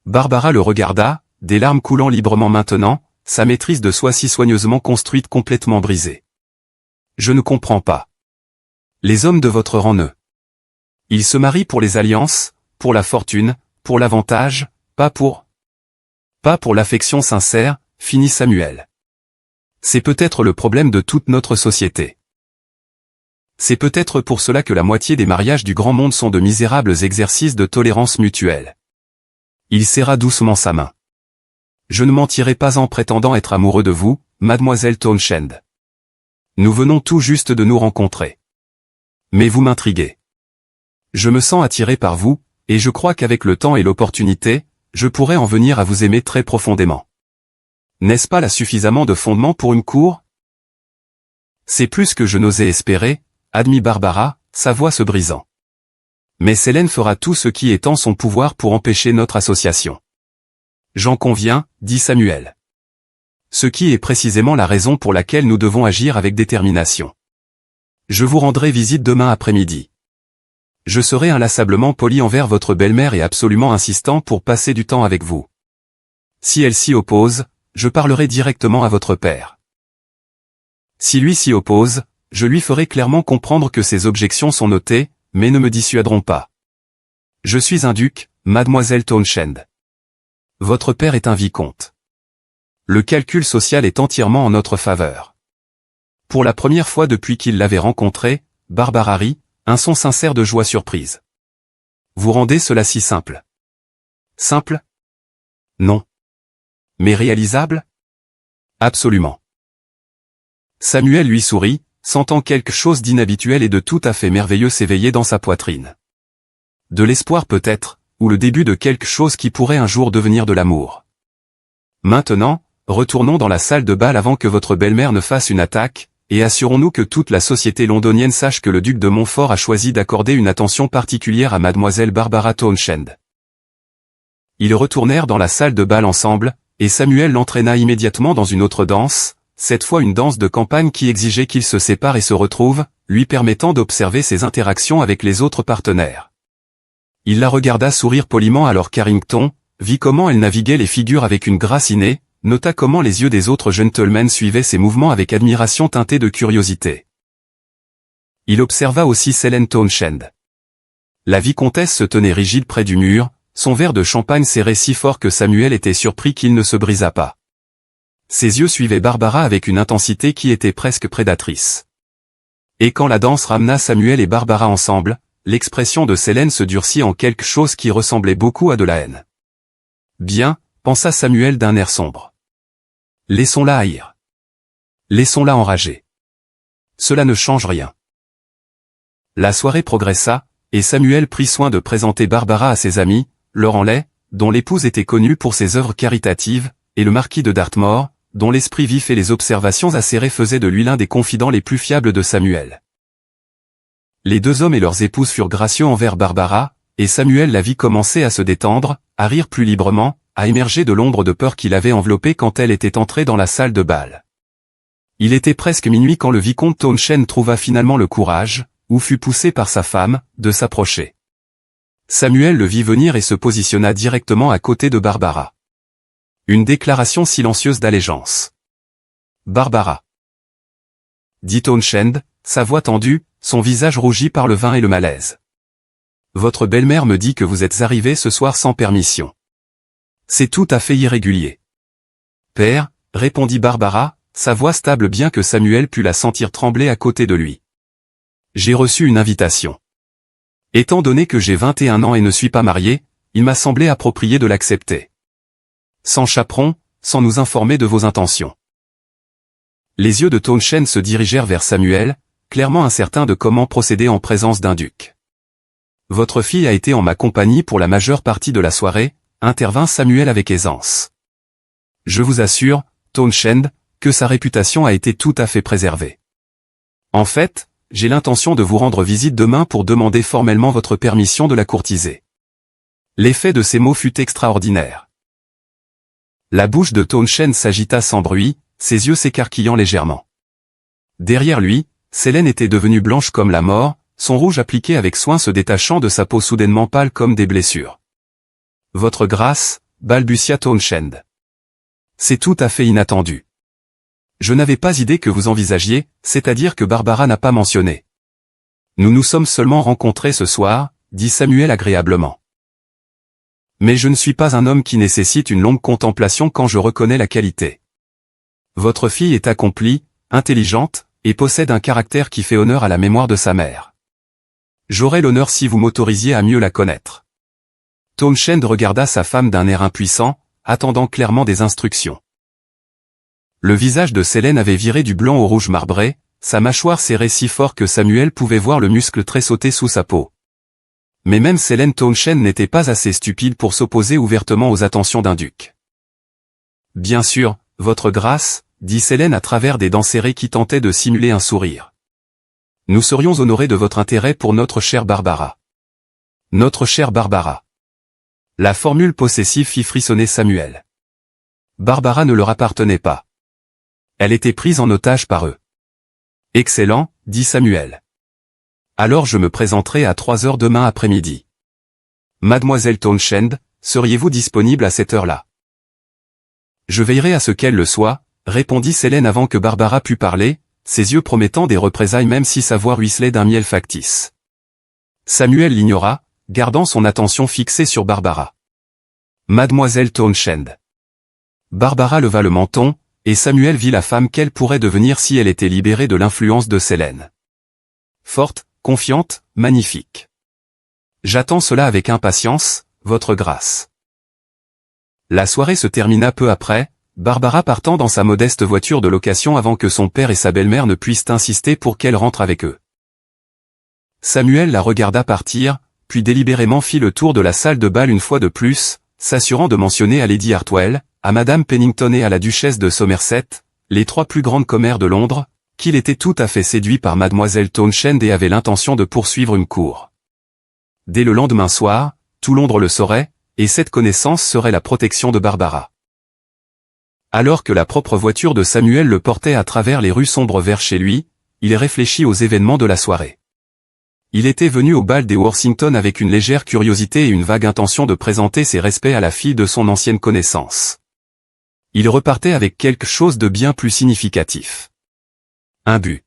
Barbara le regarda, des larmes coulant librement maintenant, sa maîtrise de soi si soigneusement construite complètement brisée. Je ne comprends pas. Les hommes de votre rang ne. Ils se marient pour les alliances, pour la fortune, pour l'avantage, pas pour l'affection sincère, finit Samuel. C'est peut-être le problème de toute notre société. C'est peut-être pour cela que la moitié des mariages du grand monde sont de misérables exercices de tolérance mutuelle. Il serra doucement sa main. Je ne mentirai pas en prétendant être amoureux de vous, mademoiselle Townshend. Nous venons tout juste de nous rencontrer. Mais vous m'intriguez. Je me sens attiré par vous, et je crois qu'avec le temps et l'opportunité, je pourrais en venir à vous aimer très profondément. N'est-ce pas là suffisamment de fondement pour une cour? C'est plus que je n'osais espérer, admit Barbara, sa voix se brisant. Mais Selène fera tout ce qui est en son pouvoir pour empêcher notre association. J'en conviens, dit Samuel. Ce qui est précisément la raison pour laquelle nous devons agir avec détermination. Je vous rendrai visite demain après-midi. Je serai inlassablement poli envers votre belle-mère et absolument insistant pour passer du temps avec vous. Si elle s'y oppose, je parlerai directement à votre père. Si lui s'y oppose, je lui ferai clairement comprendre que ses objections sont notées, mais ne me dissuaderont pas. Je suis un duc, mademoiselle Townshend. Votre père est un vicomte. Le calcul social est entièrement en notre faveur. Pour la première fois depuis qu'il l'avait rencontré, Barbara rit, un son sincère de joie surprise. Vous rendez cela si simple. Simple? Non. Mais réalisable? Absolument. Samuel lui sourit, sentant quelque chose d'inhabituel et de tout à fait merveilleux s'éveiller dans sa poitrine. De l'espoir peut-être, ou le début de quelque chose qui pourrait un jour devenir de l'amour. Maintenant, retournons dans la salle de bal avant que votre belle-mère ne fasse une attaque, et assurons-nous que toute la société londonienne sache que le duc de Montfort a choisi d'accorder une attention particulière à mademoiselle Barbara Townshend. Ils retournèrent dans la salle de bal ensemble, et Samuel l'entraîna immédiatement dans une autre danse, cette fois une danse de campagne qui exigeait qu'ils se séparent et se retrouvent, lui permettant d'observer ses interactions avec les autres partenaires. Il la regarda sourire poliment alors Carrington, vit comment elle naviguait les figures avec une grâce innée, nota comment les yeux des autres gentlemen suivaient ses mouvements avec admiration teintée de curiosité. Il observa aussi Selène Townshend. La vicomtesse se tenait rigide près du mur, son verre de champagne serré si fort que Samuel était surpris qu'il ne se brisa pas. Ses yeux suivaient Barbara avec une intensité qui était presque prédatrice. Et quand la danse ramena Samuel et Barbara ensemble, l'expression de Selène se durcit en quelque chose qui ressemblait beaucoup à de la haine. Bien, pensa Samuel d'un air sombre. Laissons-la haïr. Laissons-la enrager. Cela ne change rien. La soirée progressa, et Samuel prit soin de présenter Barbara à ses amis, Laurent Lay, dont l'épouse était connue pour ses œuvres caritatives, et le marquis de Dartmoor, dont l'esprit vif et les observations acérées faisaient de lui l'un des confidents les plus fiables de Samuel. Les 2 hommes et leurs épouses furent gracieux envers Barbara, et Samuel la vit commencer à se détendre, à rire plus librement, à émerger de l'ombre de peur qui l'avait enveloppée quand elle était entrée dans la salle de bal. Il était presque minuit quand le vicomte Townshend trouva finalement le courage, ou fut poussé par sa femme, de s'approcher. Samuel le vit venir et se positionna directement à côté de Barbara. Une déclaration silencieuse d'allégeance. « Barbara » dit Townshend, sa voix tendue, son visage rougi par le vin et le malaise. « Votre belle-mère me dit que vous êtes arrivé ce soir sans permission. C'est tout à fait irrégulier. »« Père » répondit Barbara, sa voix stable bien que Samuel put la sentir trembler à côté de lui. « J'ai reçu une invitation. Étant donné que j'ai 21 ans et ne suis pas marié, il m'a semblé approprié de l'accepter. Sans chaperon, sans nous informer de vos intentions. » Les yeux de Townshend se dirigèrent vers Samuel, clairement incertain de comment procéder en présence d'un duc. « Votre fille a été en ma compagnie pour la majeure partie de la soirée, » intervint Samuel avec aisance. « Je vous assure, Townshend, que sa réputation a été tout à fait préservée. En fait, j'ai l'intention de vous rendre visite demain pour demander formellement votre permission de la courtiser. » L'effet de ces mots fut extraordinaire. La bouche de Townshend s'agita sans bruit, ses yeux s'écarquillant légèrement. Derrière lui, Selene était devenue blanche comme la mort, son rouge appliqué avec soin se détachant de sa peau soudainement pâle comme des blessures. « Votre grâce, balbutia Townshend. C'est tout à fait inattendu. Je n'avais pas idée que vous envisagiez, c'est-à-dire que Barbara n'a pas mentionné. Nous nous sommes seulement rencontrés ce soir, dit Samuel agréablement. Mais je ne suis pas un homme qui nécessite une longue contemplation quand je reconnais la qualité. Votre fille est accomplie, intelligente, et possède un caractère qui fait honneur à la mémoire de sa mère. J'aurais l'honneur si vous m'autorisiez à mieux la connaître. Townshend regarda sa femme d'un air impuissant, attendant clairement des instructions. Le visage de Selene avait viré du blanc au rouge marbré, sa mâchoire serrée si fort que Samuel pouvait voir le muscle tressauter sous sa peau. Mais même Selene Townshend n'était pas assez stupide pour s'opposer ouvertement aux attentions d'un duc. « Bien sûr, votre grâce, » dit Selene à travers des dents serrées qui tentaient de simuler un sourire. « Nous serions honorés de votre intérêt pour notre chère Barbara. » Notre chère Barbara. La formule possessive fit frissonner Samuel. Barbara ne leur appartenait pas. Elle était prise en otage par eux. « Excellent, » dit Samuel. « Alors je me présenterai à 3 heures demain après-midi. Mademoiselle Townshend, seriez-vous disponible à cette heure-là? » Je veillerai à ce qu'elle le soit, répondit Selene avant que Barbara pût parler, ses yeux promettant des représailles même si sa voix ruisselait d'un miel factice. Samuel l'ignora, gardant son attention fixée sur Barbara. Mademoiselle Townshend. Barbara leva le menton, et Samuel vit la femme qu'elle pourrait devenir si elle était libérée de l'influence de Selene. Forte, confiante, magnifique. J'attends cela avec impatience, votre grâce. La soirée se termina peu après, Barbara partant dans sa modeste voiture de location avant que son père et sa belle-mère ne puissent insister pour qu'elle rentre avec eux. Samuel la regarda partir, puis délibérément fit le tour de la salle de bal une fois de plus, s'assurant de mentionner à Lady Hartwell, à Madame Pennington et à la duchesse de Somerset, les 3 plus grandes commères de Londres, qu'il était tout à fait séduit par Mademoiselle Townshend et avait l'intention de poursuivre une cour. Dès le lendemain soir, tout Londres le saurait, et cette connaissance serait la protection de Barbara. Alors que la propre voiture de Samuel le portait à travers les rues sombres vers chez lui, il réfléchit aux événements de la soirée. Il était venu au bal des Worthington avec une légère curiosité et une vague intention de présenter ses respects à la fille de son ancienne connaissance. Il repartait avec quelque chose de bien plus significatif. Un but.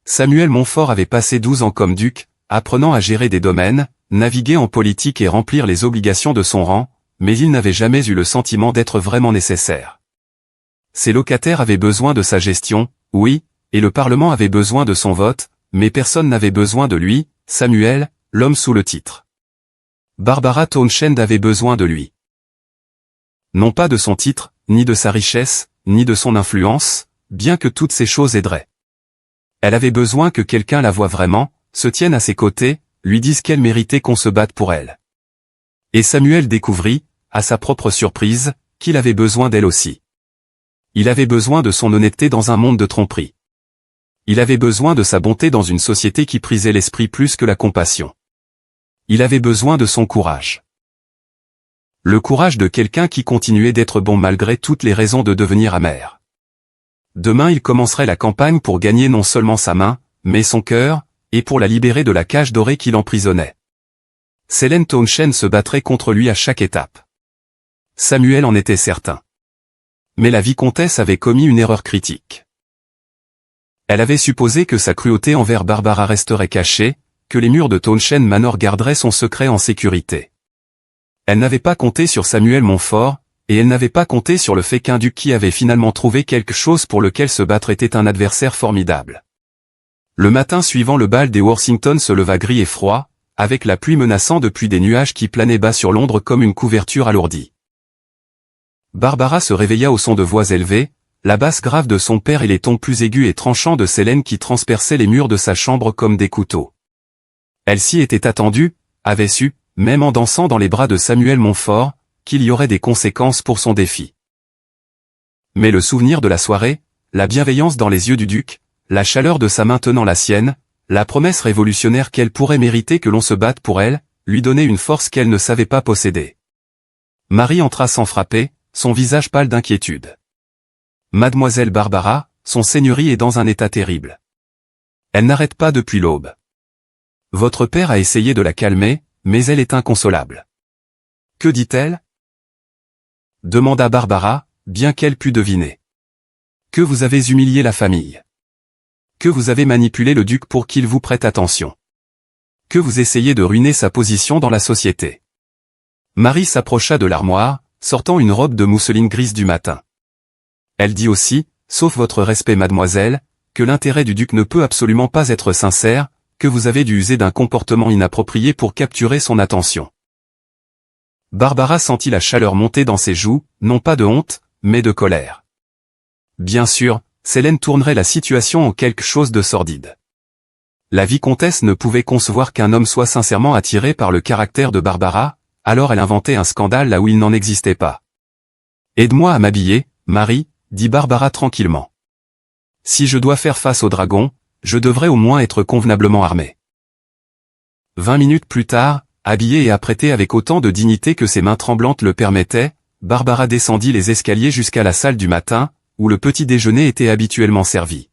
Samuel Montfort avait passé 12 ans comme duc, apprenant à gérer des domaines, naviguer en politique et remplir les obligations de son rang, mais il n'avait jamais eu le sentiment d'être vraiment nécessaire. Ses locataires avaient besoin de sa gestion, oui, et le Parlement avait besoin de son vote, mais personne n'avait besoin de lui, Samuel, l'homme sous le titre. Barbara Townshend avait besoin de lui. Non pas de son titre, ni de sa richesse, ni de son influence, bien que toutes ces choses aideraient. Elle avait besoin que quelqu'un la voie vraiment, se tienne à ses côtés, lui dise qu'elle méritait qu'on se batte pour elle. Et Samuel découvrit, à sa propre surprise, qu'il avait besoin d'elle aussi. Il avait besoin de son honnêteté dans un monde de tromperie. Il avait besoin de sa bonté dans une société qui prisait l'esprit plus que la compassion. Il avait besoin de son courage. Le courage de quelqu'un qui continuait d'être bon malgré toutes les raisons de devenir amer. Demain il commencerait la campagne pour gagner non seulement sa main, mais son cœur, et pour la libérer de la cage dorée qui l'emprisonnait. Selene Townshend se battrait contre lui à chaque étape. Samuel en était certain. Mais la vicomtesse avait commis une erreur critique. Elle avait supposé que sa cruauté envers Barbara resterait cachée, que les murs de Townshend Manor garderaient son secret en sécurité. Elle n'avait pas compté sur Samuel Montfort, et elle n'avait pas compté sur le fait qu'un duc qui avait finalement trouvé quelque chose pour lequel se battre était un adversaire formidable. Le matin suivant le bal des Worthington se leva gris et froid, avec la pluie menaçant depuis des nuages qui planaient bas sur Londres comme une couverture alourdie. Barbara se réveilla au son de voix élevées, la basse grave de son père et les tons plus aigus et tranchants de Selene qui transperçaient les murs de sa chambre comme des couteaux. Elle s'y était attendue, avait su, même en dansant dans les bras de Samuel Montfort, qu'il y aurait des conséquences pour son défi. Mais le souvenir de la soirée, la bienveillance dans les yeux du duc, la chaleur de sa main tenant la sienne, la promesse révolutionnaire qu'elle pourrait mériter que l'on se batte pour elle, lui donnait une force qu'elle ne savait pas posséder. Marie entra sans frapper, son visage pâle d'inquiétude. Mademoiselle Barbara, son seigneurie est dans un état terrible. Elle n'arrête pas depuis l'aube. Votre père a essayé de la calmer, mais elle est inconsolable. Que dit-elle? Demanda Barbara, bien qu'elle pût deviner. Que vous avez humilié la famille. Que vous avez manipulé le duc pour qu'il vous prête attention. Que vous essayez de ruiner sa position dans la société. Marie s'approcha de l'armoire, sortant une robe de mousseline grise du matin. Elle dit aussi, sauf votre respect mademoiselle, que l'intérêt du duc ne peut absolument pas être sincère, que vous avez dû user d'un comportement inapproprié pour capturer son attention. Barbara sentit la chaleur monter dans ses joues, non pas de honte, mais de colère. Bien sûr, Selene tournerait la situation en quelque chose de sordide. La vicomtesse ne pouvait concevoir qu'un homme soit sincèrement attiré par le caractère de Barbara, alors elle inventait un scandale là où il n'en existait pas. « Aide-moi à m'habiller, Marie, » dit Barbara tranquillement. « Si je dois faire face au dragon, je devrais au moins être convenablement armée. » 20 minutes plus tard, habillée et apprêtée avec autant de dignité que ses mains tremblantes le permettaient, Barbara descendit les escaliers jusqu'à la salle du matin, où le petit déjeuner était habituellement servi.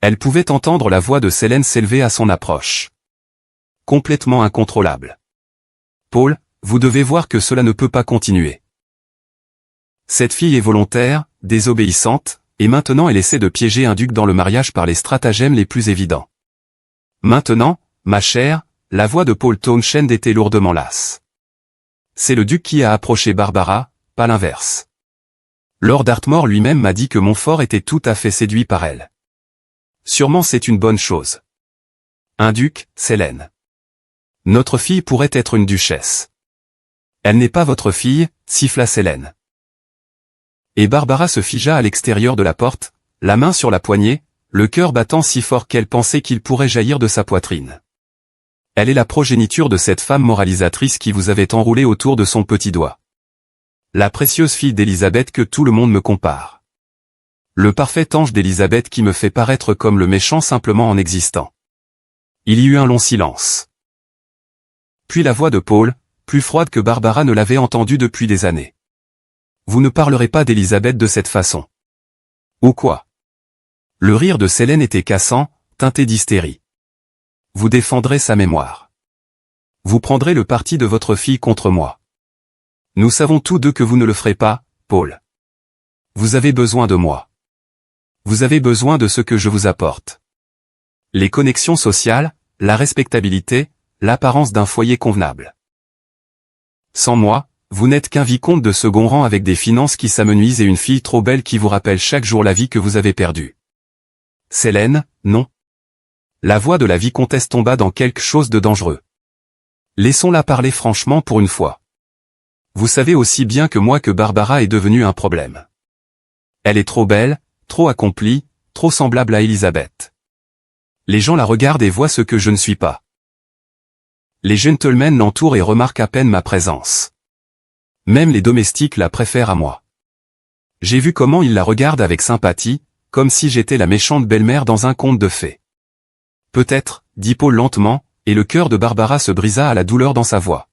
Elle pouvait entendre la voix de Selene s'élever à son approche. Complètement incontrôlable. « Paul, vous devez voir que cela ne peut pas continuer. Cette fille est volontaire, désobéissante, et maintenant elle essaie de piéger un duc dans le mariage par les stratagèmes les plus évidents. Maintenant, ma chère, la voix de Paul Townshend était lourdement lasse. C'est le duc qui a approché Barbara, pas l'inverse. Lord Dartmoor lui-même m'a dit que Montfort était tout à fait séduit par elle. Sûrement c'est une bonne chose. Un duc, Selene. Notre fille pourrait être une duchesse. Elle n'est pas votre fille, siffla Selene. Et Barbara se figea à l'extérieur de la porte, la main sur la poignée, le cœur battant si fort qu'elle pensait qu'il pourrait jaillir de sa poitrine. Elle est la progéniture de cette femme moralisatrice qui vous avait enroulé autour de son petit doigt. La précieuse fille d'Élisabeth que tout le monde me compare. Le parfait ange d'Élisabeth qui me fait paraître comme le méchant simplement en existant. Il y eut un long silence. Puis la voix de Paul, plus froide que Barbara ne l'avait entendue depuis des années. Vous ne parlerez pas d'Élisabeth de cette façon. Ou quoi? Le rire de Selene était cassant, teinté d'hystérie. Vous défendrez sa mémoire. Vous prendrez le parti de votre fille contre moi. Nous savons tous deux que vous ne le ferez pas, Paul. Vous avez besoin de moi. Vous avez besoin de ce que je vous apporte. Les connexions sociales, la respectabilité, l'apparence d'un foyer convenable. Sans moi, vous n'êtes qu'un vicomte de second rang avec des finances qui s'amenuisent et une fille trop belle qui vous rappelle chaque jour la vie que vous avez perdue. Selene, non. La voix de la vicomtesse tomba dans quelque chose de dangereux. Laissons-la parler franchement pour une fois. Vous savez aussi bien que moi que Barbara est devenue un problème. Elle est trop belle, trop accomplie, trop semblable à Élisabeth. Les gens la regardent et voient ce que je ne suis pas. Les gentlemen l'entourent et remarquent à peine ma présence. Même les domestiques la préfèrent à moi. J'ai vu comment ils la regardent avec sympathie, comme si j'étais la méchante belle-mère dans un conte de fées. Peut-être, dit Paul lentement, et le cœur de Barbara se brisa à la douleur dans sa voix.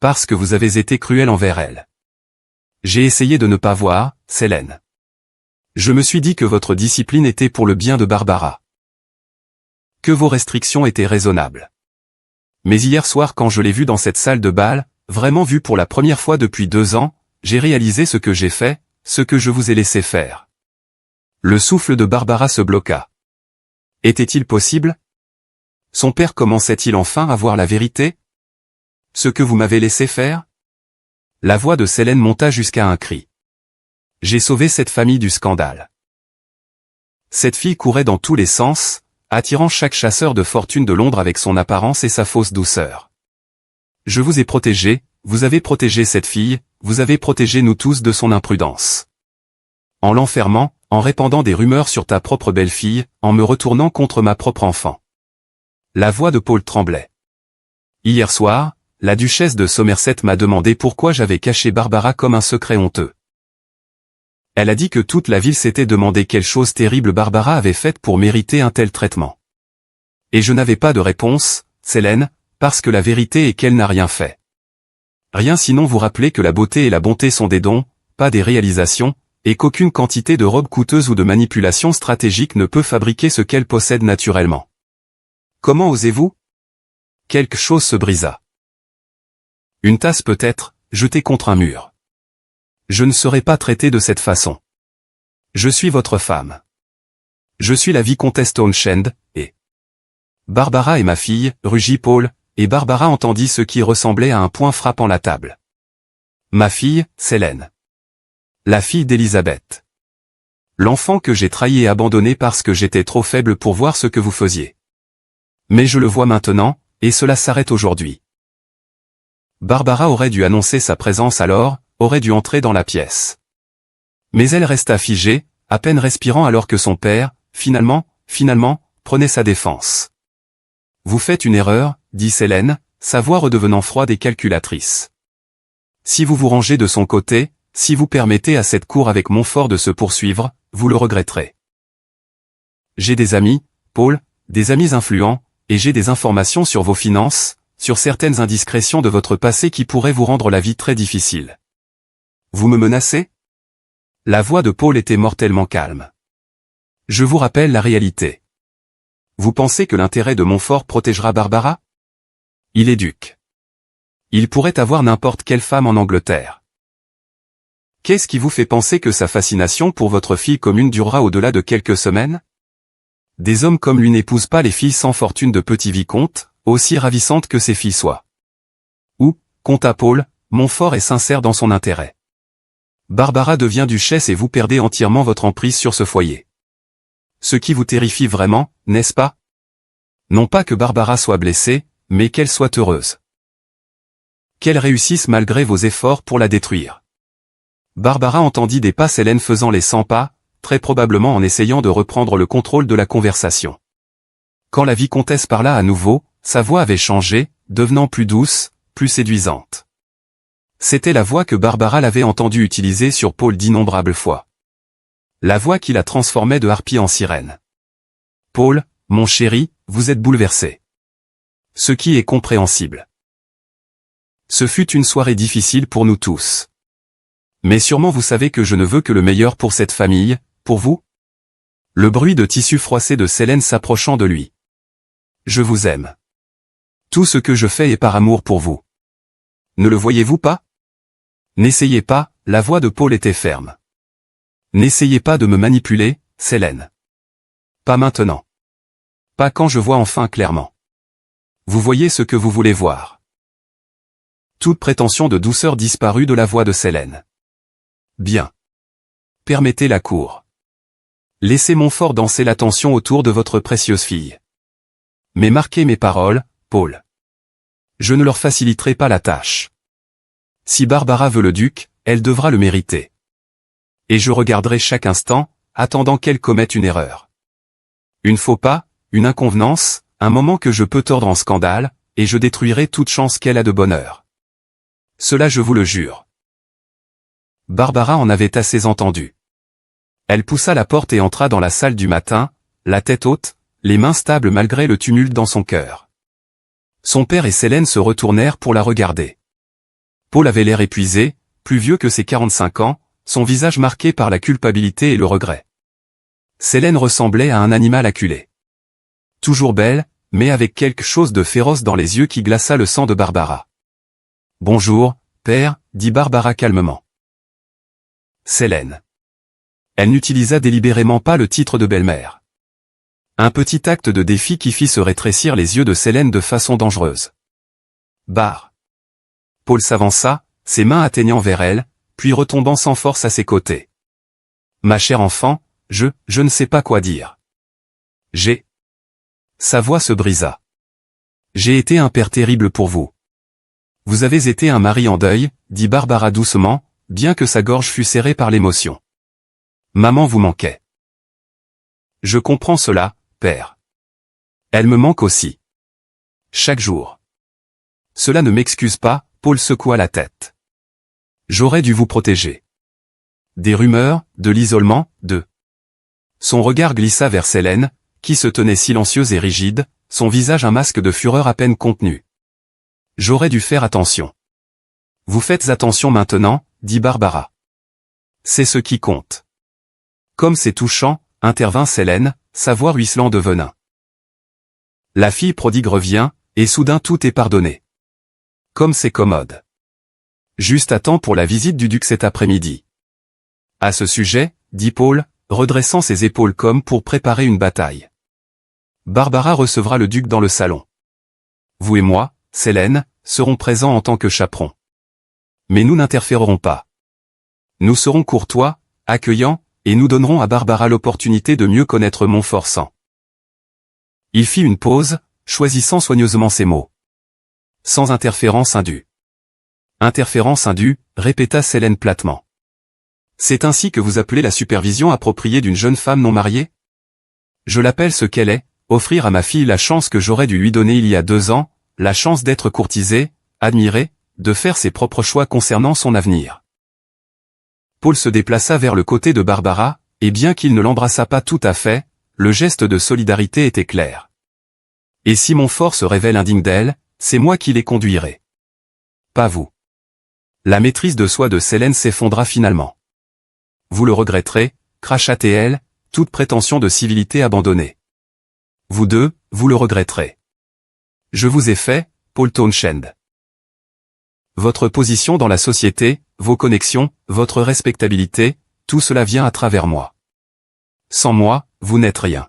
Parce que vous avez été cruel envers elle. J'ai essayé de ne pas voir, Selene. Je me suis dit que votre discipline était pour le bien de Barbara. Que vos restrictions étaient raisonnables. Mais hier soir quand je l'ai vue dans cette salle de bal, vraiment vue pour la première fois depuis 2 ans, j'ai réalisé ce que j'ai fait, ce que je vous ai laissé faire. Le souffle de Barbara se bloqua. Était-il possible? Son père commençait-il enfin à voir la vérité? Ce que vous m'avez laissé faire? La voix de Selene monta jusqu'à un cri. J'ai sauvé cette famille du scandale. Cette fille courait dans tous les sens, attirant chaque chasseur de fortune de Londres avec son apparence et sa fausse douceur. Je vous ai protégé, vous avez protégé cette fille, vous avez protégé nous tous de son imprudence. En l'enfermant, en répandant des rumeurs sur ta propre belle-fille, en me retournant contre ma propre enfant. La voix de Paul tremblait. Hier soir, la duchesse de Somerset m'a demandé pourquoi j'avais caché Barbara comme un secret honteux. Elle a dit que toute la ville s'était demandé quelle chose terrible Barbara avait faite pour mériter un tel traitement. Et je n'avais pas de réponse, Selene, parce que la vérité est qu'elle n'a rien fait. Rien sinon vous rappeler que la beauté et la bonté sont des dons, pas des réalisations, et qu'aucune quantité de robes coûteuses ou de manipulation stratégique ne peut fabriquer ce qu'elle possède naturellement. Comment osez-vous? Quelque chose se brisa. Une tasse peut-être, jetée contre un mur. Je ne serai pas traité de cette façon. Je suis votre femme. Je suis la vicomtesse Townshend, et... Barbara est ma fille, rugit Paul, et Barbara entendit ce qui ressemblait à un poing frappant la table. Ma fille, Selene. La fille d'Élisabeth. L'enfant que j'ai trahi et abandonné parce que j'étais trop faible pour voir ce que vous faisiez. Mais je le vois maintenant, et cela s'arrête aujourd'hui. Barbara aurait dû annoncer sa présence alors, aurait dû entrer dans la pièce. Mais elle resta figée, à peine respirant alors que son père, finalement, prenait sa défense. Vous faites une erreur, dit Selene, sa voix redevenant froide et calculatrice. Si vous vous rangez de son côté, si vous permettez à cette cour avec Montfort de se poursuivre, vous le regretterez. J'ai des amis, Paul, des amis influents, et j'ai des informations sur vos finances, sur certaines indiscrétions de votre passé qui pourraient vous rendre la vie très difficile. Vous me menacez? La voix de Paul était mortellement calme. Je vous rappelle la réalité. Vous pensez que l'intérêt de Montfort protégera Barbara? Il est duc. Il pourrait avoir n'importe quelle femme en Angleterre. Qu'est-ce qui vous fait penser que sa fascination pour votre fille commune durera au-delà de quelques semaines? Des hommes comme lui n'épousent pas les filles sans fortune de petits vicomtes, aussi ravissantes que ces filles soient. Ou, compta Paul, Montfort est sincère dans son intérêt. Barbara devient duchesse et vous perdez entièrement votre emprise sur ce foyer. Ce qui vous terrifie vraiment, n'est-ce pas? Non pas que Barbara soit blessée, mais qu'elle soit heureuse. Qu'elle réussisse malgré vos efforts pour la détruire. Barbara entendit des pas Selene faisant les 100 pas, très probablement en essayant de reprendre le contrôle de la conversation. Quand la vicomtesse parla à nouveau, sa voix avait changé, devenant plus douce, plus séduisante. C'était la voix que Barbara l'avait entendue utiliser sur Paul d'innombrables fois. La voix qui la transformait de harpie en sirène. Paul, mon chéri, vous êtes bouleversé. Ce qui est compréhensible. Ce fut une soirée difficile pour nous tous. Mais sûrement vous savez que je ne veux que le meilleur pour cette famille, pour vous? Le bruit de tissu froissé de Selene s'approchant de lui. Je vous aime. Tout ce que je fais est par amour pour vous. Ne le voyez-vous pas? N'essayez pas, la voix de Paul était ferme. N'essayez pas de me manipuler, Selene. Pas maintenant. Pas quand je vois enfin clairement. Vous voyez ce que vous voulez voir. Toute prétention de douceur disparut de la voix de Selene. Bien. Permettez la cour. Laissez Montfort danser l'attention autour de votre précieuse fille. Mais marquez mes paroles, Paul. Je ne leur faciliterai pas la tâche. Si Barbara veut le duc, elle devra le mériter. Et je regarderai chaque instant, attendant qu'elle commette une erreur. Une faux pas, une inconvenance, un moment que je peux tordre en scandale, et je détruirai toute chance qu'elle a de bonheur. Cela je vous le jure. Barbara en avait assez entendu. Elle poussa la porte et entra dans la salle du matin, la tête haute, les mains stables malgré le tumulte dans son cœur. Son père et Selène se retournèrent pour la regarder. Paul avait l'air épuisé, plus vieux que ses 45 ans, son visage marqué par la culpabilité et le regret. Selène ressemblait à un animal acculé. Toujours belle, mais avec quelque chose de féroce dans les yeux qui glaça le sang de Barbara. « Bonjour, père, dit Barbara calmement. Selène. Elle n'utilisa délibérément pas le titre de belle-mère. Un petit acte de défi qui fit se rétrécir les yeux de Selène de façon dangereuse. Bar. Paul s'avança, ses mains atteignant vers elle, puis retombant sans force à ses côtés. Ma chère enfant, je ne sais pas quoi dire. Sa voix se brisa. J'ai été un père terrible pour vous. Vous avez été un mari en deuil, dit Barbara doucement, bien que sa gorge fût serrée par l'émotion. Maman vous manquait. Je comprends cela, père. Elle me manque aussi. Chaque jour. Cela ne m'excuse pas, Paul secoua la tête. J'aurais dû vous protéger. Des rumeurs, de l'isolement, de... Son regard glissa vers Selène, qui se tenait silencieuse et rigide, son visage un masque de fureur à peine contenu. J'aurais dû faire attention. Vous faites attention maintenant, dit Barbara. C'est ce qui compte. Comme c'est touchant, intervint Selène, sa voix ruisselant de venin. La fille prodigue revient, et soudain tout est pardonné. Comme c'est commode. Juste à temps pour la visite du duc cet après-midi. À ce sujet, dit Paul, redressant ses épaules comme pour préparer une bataille. Barbara recevra le duc dans le salon. Vous et moi, Selène, serons présents en tant que chaperons. Mais nous n'interférerons pas. Nous serons courtois, accueillants, et nous donnerons à Barbara l'opportunité de mieux connaître Montfort. Il fit une pause, choisissant soigneusement ses mots. Sans interférence indue. Interférence indue, répéta Selène platement. C'est ainsi que vous appelez la supervision appropriée d'une jeune femme non mariée? Je l'appelle ce qu'elle est, offrir à ma fille la chance que j'aurais dû lui donner il y a 2 ans, la chance d'être courtisée, admirée, de faire ses propres choix concernant son avenir. Paul se déplaça vers le côté de Barbara, et bien qu'il ne l'embrassât pas tout à fait, le geste de solidarité était clair. Et si Montfort se révèle indigne d'elle, c'est moi qui les conduirai. Pas vous. La maîtrise de soi de Selène s'effondra finalement. Vous le regretterez, cracha-t-elle, toute prétention de civilité abandonnée. Vous deux, vous le regretterez. Je vous ai fait, Paul Townshend. Votre position dans la société, vos connexions, votre respectabilité, tout cela vient à travers moi. Sans moi, vous n'êtes rien.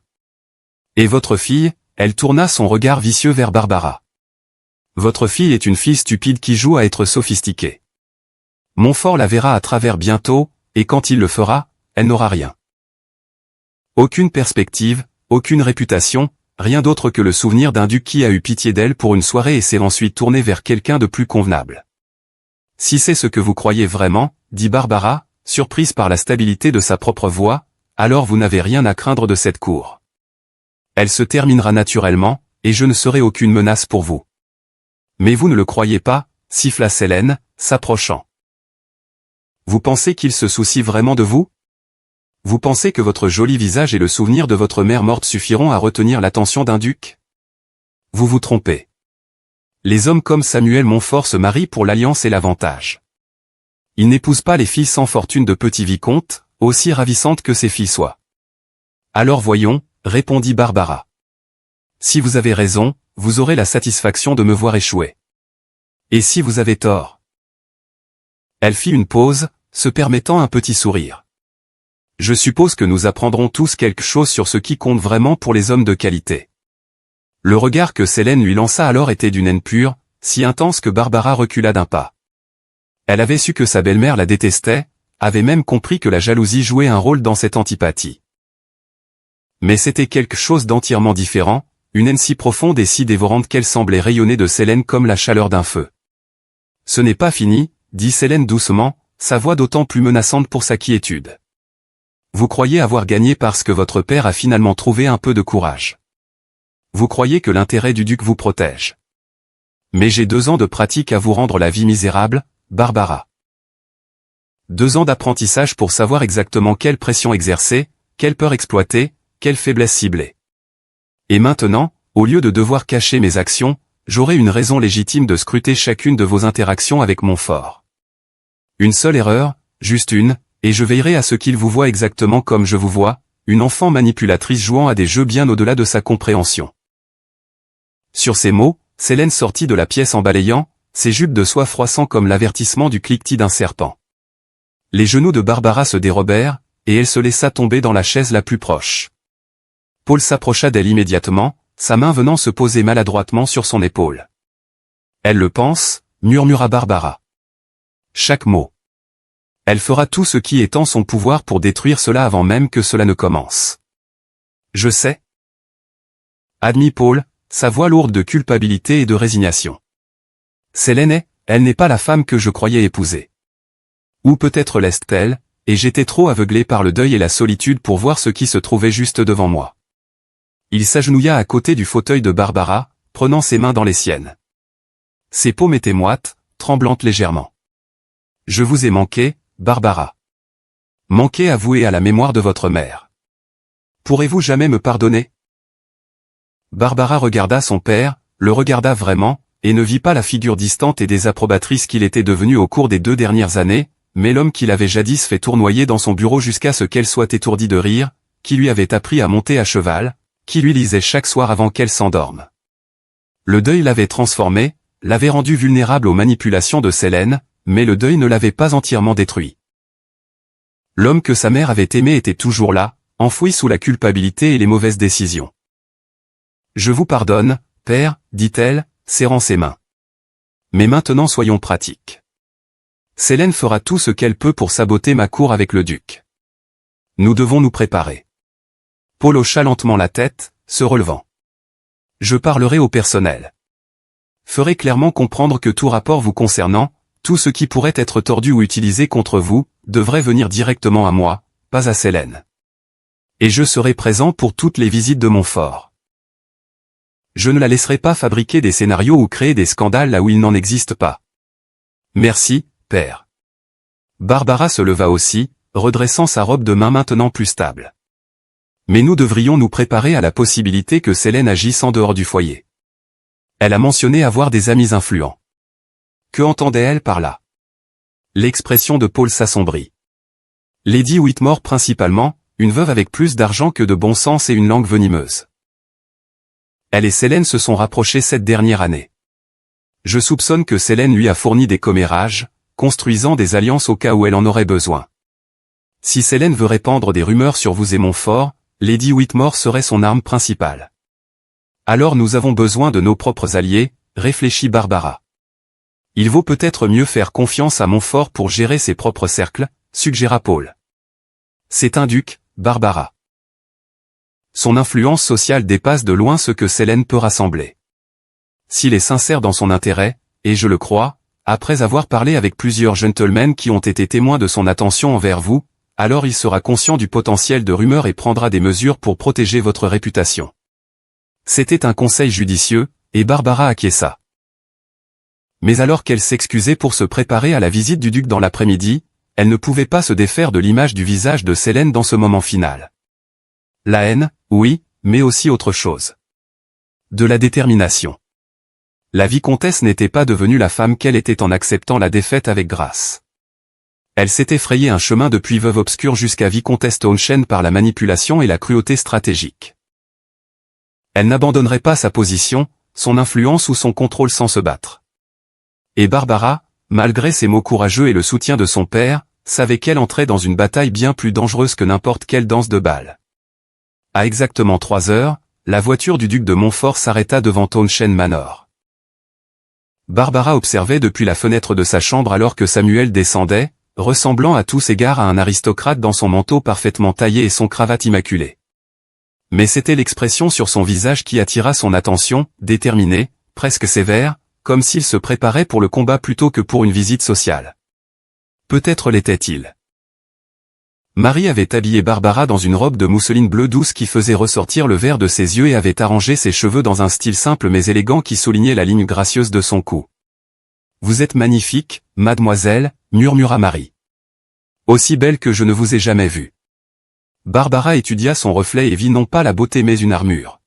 Et votre fille, elle tourna son regard vicieux vers Barbara. Votre fille est une fille stupide qui joue à être sophistiquée. Montfort la verra à travers bientôt, et quand il le fera, elle n'aura rien. Aucune perspective, aucune réputation, rien d'autre que le souvenir d'un duc qui a eu pitié d'elle pour une soirée et s'est ensuite tourné vers quelqu'un de plus convenable. Si c'est ce que vous croyez vraiment, dit Barbara, surprise par la stabilité de sa propre voix, alors vous n'avez rien à craindre de cette cour. Elle se terminera naturellement, et je ne serai aucune menace pour vous. Mais vous ne le croyez pas, siffla Selène, s'approchant. Vous pensez qu'il se soucie vraiment de vous? Vous pensez que votre joli visage et le souvenir de votre mère morte suffiront à retenir l'attention d'un duc? Vous vous trompez. Les hommes comme Samuel Montfort se marient pour l'alliance et l'avantage. Ils n'épousent pas les filles sans fortune de petits vicomtes, aussi ravissantes que ces filles soient. Alors voyons, répondit Barbara. Si vous avez raison, vous aurez la satisfaction de me voir échouer. Et si vous avez tort? Elle fit une pause, se permettant un petit sourire. Je suppose que nous apprendrons tous quelque chose sur ce qui compte vraiment pour les hommes de qualité. Le regard que Selène lui lança alors était d'une haine pure, si intense que Barbara recula d'un pas. Elle avait su que sa belle-mère la détestait, avait même compris que la jalousie jouait un rôle dans cette antipathie. Mais c'était quelque chose d'entièrement différent, une haine si profonde et si dévorante qu'elle semblait rayonner de Selène comme la chaleur d'un feu. Ce n'est pas fini, dit Selène doucement, sa voix d'autant plus menaçante pour sa quiétude. Vous croyez avoir gagné parce que votre père a finalement trouvé un peu de courage. Vous croyez que l'intérêt du duc vous protège. Mais j'ai 2 ans de pratique à vous rendre la vie misérable, Barbara. 2 ans d'apprentissage pour savoir exactement quelle pression exercer, quelle peur exploiter, quelle faiblesse cibler. Et maintenant, au lieu de devoir cacher mes actions, j'aurai une raison légitime de scruter chacune de vos interactions avec Montfort. Une seule erreur, juste une, et je veillerai à ce qu'il vous voie exactement comme je vous vois, une enfant manipulatrice jouant à des jeux bien au-delà de sa compréhension. Sur ces mots, Célène sortit de la pièce en balayant, ses jupes de soie froissant comme l'avertissement du cliquetis d'un serpent. Les genoux de Barbara se dérobèrent, et elle se laissa tomber dans la chaise la plus proche. Paul s'approcha d'elle immédiatement, sa main venant se poser maladroitement sur son épaule. « Elle le pense », murmura Barbara. « Chaque mot. Elle fera tout ce qui est en son pouvoir pour détruire cela avant même que cela ne commence. »« Je sais. » admit Paul, sa voix lourde de culpabilité et de résignation. « Célène elle n'est pas la femme que je croyais épouser. Ou peut-être l'est-elle, et j'étais trop aveuglé par le deuil et la solitude pour voir ce qui se trouvait juste devant moi. » Il s'agenouilla à côté du fauteuil de Barbara, prenant ses mains dans les siennes. Ses paumes étaient moites, tremblantes légèrement. « Je vous ai manqué, Barbara. Manqué à vous et à la mémoire de votre mère. Pourrez-vous jamais me pardonner ?» Barbara regarda son père, le regarda vraiment, et ne vit pas la figure distante et désapprobatrice qu'il était devenu au cours des 2 dernières années, mais l'homme qui l'avait jadis fait tournoyer dans son bureau jusqu'à ce qu'elle soit étourdie de rire, qui lui avait appris à monter à cheval, qui lui lisait chaque soir avant qu'elle s'endorme. Le deuil l'avait transformé, l'avait rendu vulnérable aux manipulations de Célène, mais le deuil ne l'avait pas entièrement détruit. L'homme que sa mère avait aimé était toujours là, enfoui sous la culpabilité et les mauvaises décisions. « Je vous pardonne, père, dit-elle, serrant ses mains. Mais maintenant soyons pratiques. Célène fera tout ce qu'elle peut pour saboter ma cour avec le duc. Nous devons nous préparer. » Paul hocha lentement la tête, se relevant. « Je parlerai au personnel. Ferai clairement comprendre que tout rapport vous concernant, tout ce qui pourrait être tordu ou utilisé contre vous, devrait venir directement à moi, pas à Célène. Et je serai présent pour toutes les visites de Montfort. Je ne la laisserai pas fabriquer des scénarios ou créer des scandales là où il n'en existe pas. Merci, père. » Barbara se leva aussi, redressant sa robe de main maintenant plus stable. « Mais nous devrions nous préparer à la possibilité que Célène agisse en dehors du foyer. Elle a mentionné avoir des amis influents. Que entendait-elle par là ?» L'expression de Paul s'assombrit. Lady Whitmore principalement, une veuve avec plus d'argent que de bon sens et une langue venimeuse. Elle et Célène se sont rapprochées cette dernière année. Je soupçonne que Célène lui a fourni des commérages, construisant des alliances au cas où elle en aurait besoin. Si Célène veut répandre des rumeurs sur vous et Montfort, Lady Whitmore serait son arme principale. Alors nous avons besoin de nos propres alliés, réfléchit Barbara. Il vaut peut-être mieux faire confiance à Montfort pour gérer ses propres cercles, suggéra Paul. C'est un duc, Barbara. Son influence sociale dépasse de loin ce que Célène peut rassembler. S'il est sincère dans son intérêt, et je le crois, après avoir parlé avec plusieurs gentlemen qui ont été témoins de son attention envers vous, alors il sera conscient du potentiel de rumeurs et prendra des mesures pour protéger votre réputation. C'était un conseil judicieux, et Barbara acquiesça. Mais alors qu'elle s'excusait pour se préparer à la visite du duc dans l'après-midi, elle ne pouvait pas se défaire de l'image du visage de Célène dans ce moment final. La haine, oui, mais aussi autre chose. De la détermination. La vicomtesse n'était pas devenue la femme qu'elle était en acceptant la défaite avec grâce. Elle s'était frayé un chemin depuis veuve obscure jusqu'à vicomtesse Townshend par la manipulation et la cruauté stratégique. Elle n'abandonnerait pas sa position, son influence ou son contrôle sans se battre. Et Barbara, malgré ses mots courageux et le soutien de son père, savait qu'elle entrait dans une bataille bien plus dangereuse que n'importe quelle danse de bal. À exactement 3 heures, la voiture du duc de Montfort s'arrêta devant Townshend Manor. Barbara observait depuis la fenêtre de sa chambre alors que Samuel descendait, ressemblant à tous égards à un aristocrate dans son manteau parfaitement taillé et son cravate immaculée. Mais c'était l'expression sur son visage qui attira son attention, déterminée, presque sévère, comme s'il se préparait pour le combat plutôt que pour une visite sociale. Peut-être l'était-il. Marie avait habillé Barbara dans une robe de mousseline bleue douce qui faisait ressortir le vert de ses yeux et avait arrangé ses cheveux dans un style simple mais élégant qui soulignait la ligne gracieuse de son cou. « Vous êtes magnifique, mademoiselle », murmura Marie. « Aussi belle que je ne vous ai jamais vue. » Barbara étudia son reflet et vit non pas la beauté mais une armure.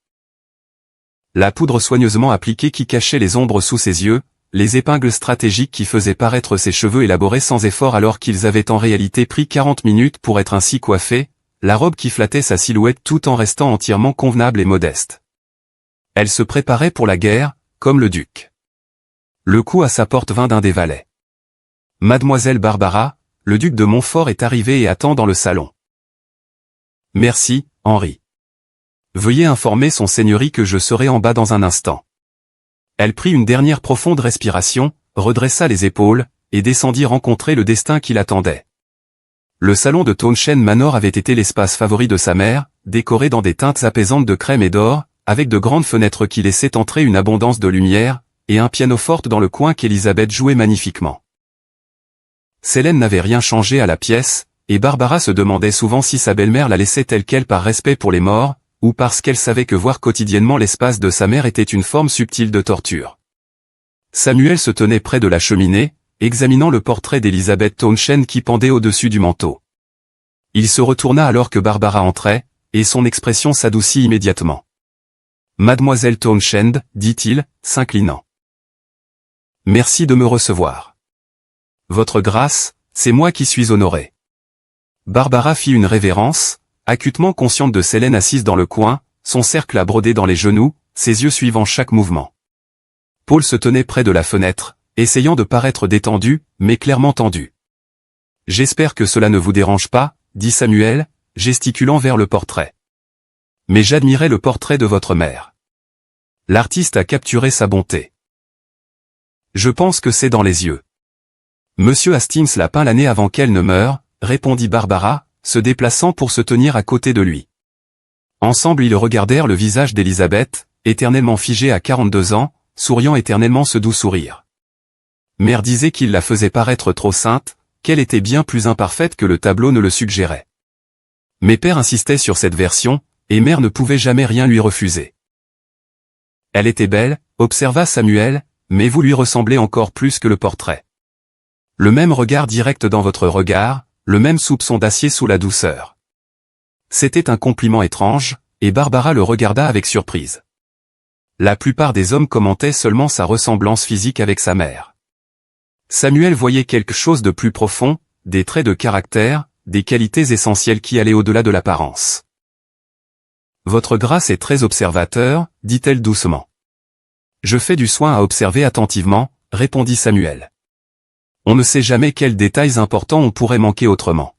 La poudre soigneusement appliquée qui cachait les ombres sous ses yeux, les épingles stratégiques qui faisaient paraître ses cheveux élaborés sans effort alors qu'ils avaient en réalité pris 40 minutes pour être ainsi coiffés, la robe qui flattait sa silhouette tout en restant entièrement convenable et modeste. Elle se préparait pour la guerre, comme le duc. Le coup à sa porte vint d'un des valets. Mademoiselle Barbara, le duc de Montfort est arrivé et attend dans le salon. Merci, Henri. Veuillez informer son seigneurie que je serai en bas dans un instant. Elle prit une dernière profonde respiration, redressa les épaules, et descendit rencontrer le destin qui l'attendait. Le salon de Townshend Manor avait été l'espace favori de sa mère, décoré dans des teintes apaisantes de crème et d'or, avec de grandes fenêtres qui laissaient entrer une abondance de lumière, et un pianoforte dans le coin qu'Elisabeth jouait magnifiquement. Célène n'avait rien changé à la pièce, et Barbara se demandait souvent si sa belle-mère la laissait telle quelle par respect pour les morts, ou parce qu'elle savait que voir quotidiennement l'espace de sa mère était une forme subtile de torture. Samuel se tenait près de la cheminée, examinant le portrait d'Elisabeth Townshend qui pendait au-dessus du manteau. Il se retourna alors que Barbara entrait, et son expression s'adoucit immédiatement. « Mademoiselle Townshend, dit-il, s'inclinant. Merci de me recevoir. Votre grâce, c'est moi qui suis honoré. » Barbara fit une révérence, acutement consciente de Célène assise dans le coin, son cercle à broder dans les genoux, ses yeux suivant chaque mouvement. Paul se tenait près de la fenêtre, essayant de paraître détendu, mais clairement tendu. « J'espère que cela ne vous dérange pas, » dit Samuel, gesticulant vers le portrait. « Mais j'admirais le portrait de votre mère. L'artiste a capturé sa bonté. Je pense que c'est dans les yeux. Monsieur Hastings l'a peint l'année avant qu'elle ne meure, » répondit Barbara, se déplaçant pour se tenir à côté de lui. Ensemble ils regardèrent le visage d'Elisabeth, éternellement figée à 42 ans, souriant éternellement ce doux sourire. Mère disait qu'il la faisait paraître trop sainte, qu'elle était bien plus imparfaite que le tableau ne le suggérait. Mais père insistait sur cette version, et mère ne pouvait jamais rien lui refuser. Elle était belle, observa Samuel, mais vous lui ressemblez encore plus que le portrait. Le même regard direct dans votre regard, le même soupçon d'acier sous la douceur. C'était un compliment étrange, et Barbara le regarda avec surprise. La plupart des hommes commentaient seulement sa ressemblance physique avec sa mère. Samuel voyait quelque chose de plus profond, des traits de caractère, des qualités essentielles qui allaient au-delà de l'apparence. « Votre grâce est très observateur, dit-elle doucement. »« Je fais du soin à observer attentivement, » répondit Samuel. On ne sait jamais quels détails importants on pourrait manquer autrement.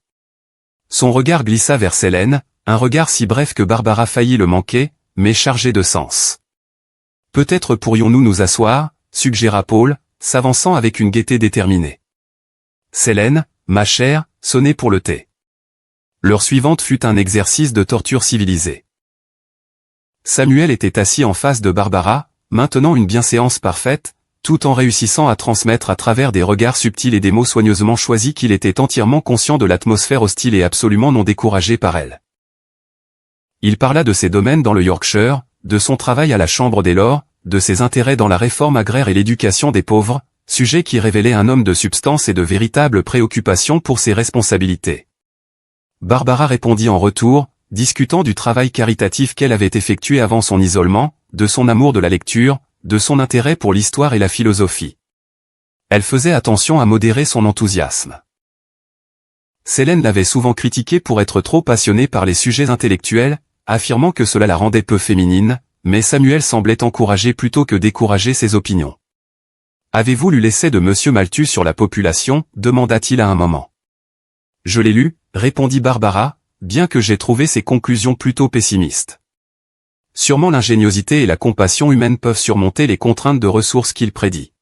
Son regard glissa vers Célène, un regard si bref que Barbara faillit le manquer, mais chargé de sens. « Peut-être pourrions-nous nous asseoir » suggéra Paul, s'avançant avec une gaieté déterminée. « Célène, ma chère, sonnez pour le thé. » L'heure suivante fut un exercice de torture civilisée. Samuel était assis en face de Barbara, maintenant une bienséance parfaite, tout en réussissant à transmettre à travers des regards subtils et des mots soigneusement choisis qu'il était entièrement conscient de l'atmosphère hostile et absolument non découragé par elle. Il parla de ses domaines dans le Yorkshire, de son travail à la Chambre des Lords, de ses intérêts dans la réforme agraire et l'éducation des pauvres, sujets qui révélaient un homme de substance et de véritables préoccupations pour ses responsabilités. Barbara répondit en retour, discutant du travail caritatif qu'elle avait effectué avant son isolement, de son amour de la lecture, de son intérêt pour l'histoire et la philosophie. Elle faisait attention à modérer son enthousiasme. Célène l'avait souvent critiquée pour être trop passionnée par les sujets intellectuels, affirmant que cela la rendait peu féminine, mais Samuel semblait encourager plutôt que décourager ses opinions. « Avez-vous lu l'essai de Monsieur Malthus sur la population » demanda-t-il à un moment. « Je l'ai lu » répondit Barbara, bien que j'ai trouvé ses conclusions plutôt pessimistes. Sûrement l'ingéniosité et la compassion humaine peuvent surmonter les contraintes de ressources qu'il prédit.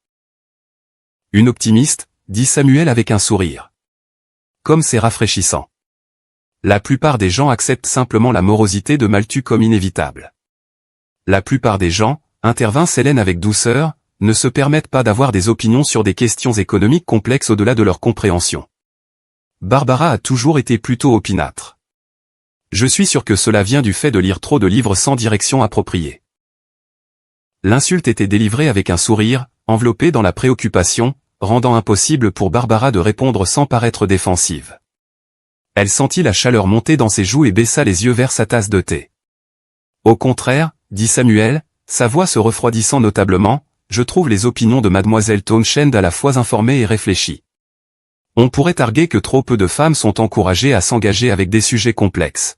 Une optimiste, dit Samuel avec un sourire. Comme c'est rafraîchissant. La plupart des gens acceptent simplement la morosité de Malthus comme inévitable. La plupart des gens, intervint Célène avec douceur, ne se permettent pas d'avoir des opinions sur des questions économiques complexes au-delà de leur compréhension. Barbara a toujours été plutôt opinâtre. Je suis sûr que cela vient du fait de lire trop de livres sans direction appropriée. L'insulte était délivrée avec un sourire, enveloppé dans la préoccupation, rendant impossible pour Barbara de répondre sans paraître défensive. Elle sentit la chaleur monter dans ses joues et baissa les yeux vers sa tasse de thé. Au contraire, dit Samuel, sa voix se refroidissant notablement, je trouve les opinions de mademoiselle Townshend à la fois informées et réfléchies. On pourrait arguer que trop peu de femmes sont encouragées à s'engager avec des sujets complexes.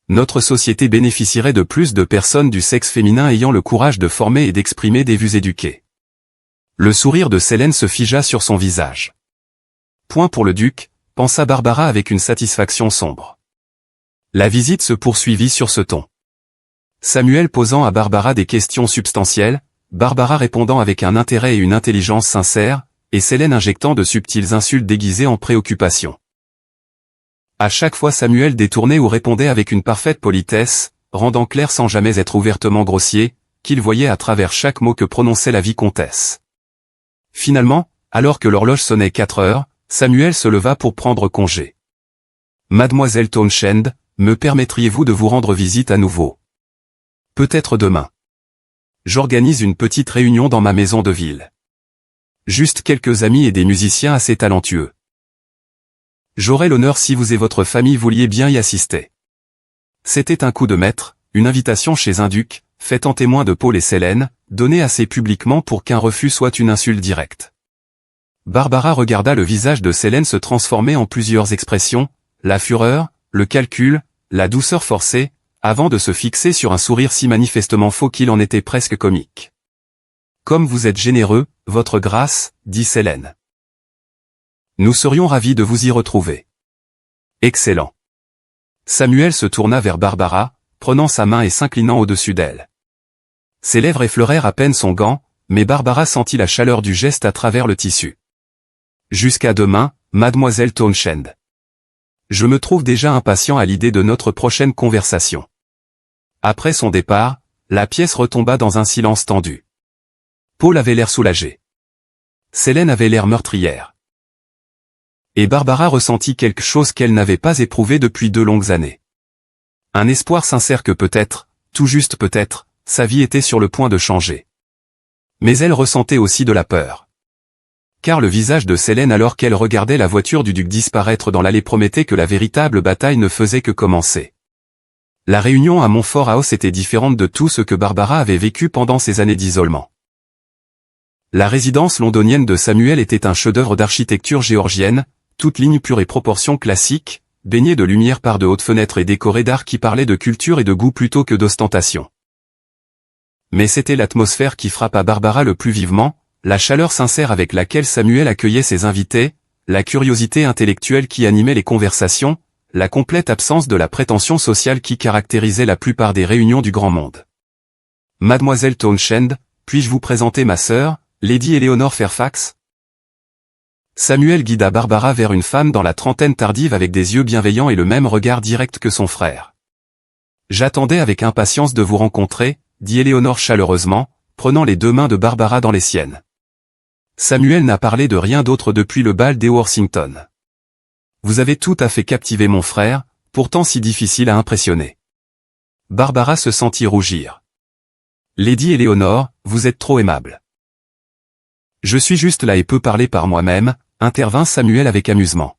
Notre société bénéficierait de plus de personnes du sexe féminin ayant le courage de former et d'exprimer des vues éduquées. Le sourire de Selene se figea sur son visage. Point pour le duc, pensa Barbara avec une satisfaction sombre. La visite se poursuivit sur ce ton. Samuel posant à Barbara des questions substantielles, Barbara répondant avec un intérêt et une intelligence sincères, et Selene injectant de subtiles insultes déguisées en préoccupation. À chaque fois Samuel détournait ou répondait avec une parfaite politesse, rendant clair sans jamais être ouvertement grossier, qu'il voyait à travers chaque mot que prononçait la vicomtesse. Finalement, alors que l'horloge sonnait 4 heures, Samuel se leva pour prendre congé. « Mademoiselle Townshend, me permettriez-vous de vous rendre visite à nouveau ? Peut-être demain. J'organise une petite réunion dans ma maison de ville. Juste quelques amis et des musiciens assez talentueux. J'aurais l'honneur si vous et votre famille vouliez bien y assister. » C'était un coup de maître, une invitation chez un duc, faite en témoin de Paul et Selene, donnée assez publiquement pour qu'un refus soit une insulte directe. Barbara regarda le visage de Selene se transformer en plusieurs expressions, la fureur, le calcul, la douceur forcée, avant de se fixer sur un sourire si manifestement faux qu'il en était presque comique. « Comme vous êtes généreux, votre grâce, dit Selene. Nous serions ravis de vous y retrouver. » Excellent. Samuel se tourna vers Barbara, prenant sa main et s'inclinant au-dessus d'elle. Ses lèvres effleurèrent à peine son gant, mais Barbara sentit la chaleur du geste à travers le tissu. « Jusqu'à demain, mademoiselle Townshend. Je me trouve déjà impatient à l'idée de notre prochaine conversation. » Après son départ, la pièce retomba dans un silence tendu. Paul avait l'air soulagé. Selene avait l'air meurtrière. Et Barbara ressentit quelque chose qu'elle n'avait pas éprouvé depuis 2 longues années. Un espoir sincère que peut-être, tout juste peut-être, sa vie était sur le point de changer. Mais elle ressentait aussi de la peur. Car le visage de Selene alors qu'elle regardait la voiture du duc disparaître dans l'allée promettait que la véritable bataille ne faisait que commencer. La réunion à Montfort House était différente de tout ce que Barbara avait vécu pendant ces années d'isolement. La résidence londonienne de Samuel était un chef-d'œuvre d'architecture géorgienne, toute ligne pure et proportions classiques, baignée de lumière par de hautes fenêtres et décorée d'art qui parlait de culture et de goût plutôt que d'ostentation. Mais c'était l'atmosphère qui frappa Barbara le plus vivement, la chaleur sincère avec laquelle Samuel accueillait ses invités, la curiosité intellectuelle qui animait les conversations, la complète absence de la prétention sociale qui caractérisait la plupart des réunions du grand monde. « Mademoiselle Townshend, puis-je vous présenter ma sœur, Lady Eleanor Fairfax ?» Samuel guida Barbara vers une femme dans la trentaine tardive avec des yeux bienveillants et le même regard direct que son frère. « J'attendais avec impatience de vous rencontrer, » dit Eleanor chaleureusement, prenant les 2 mains de Barbara dans les siennes. Samuel n'a parlé de rien d'autre depuis le bal d'Eworthington. Vous avez tout à fait captivé mon frère, pourtant si difficile à impressionner. Barbara se sentit rougir. Lady Eleanor, vous êtes trop aimable. Je suis juste là et peux parler par moi-même, intervint Samuel avec amusement.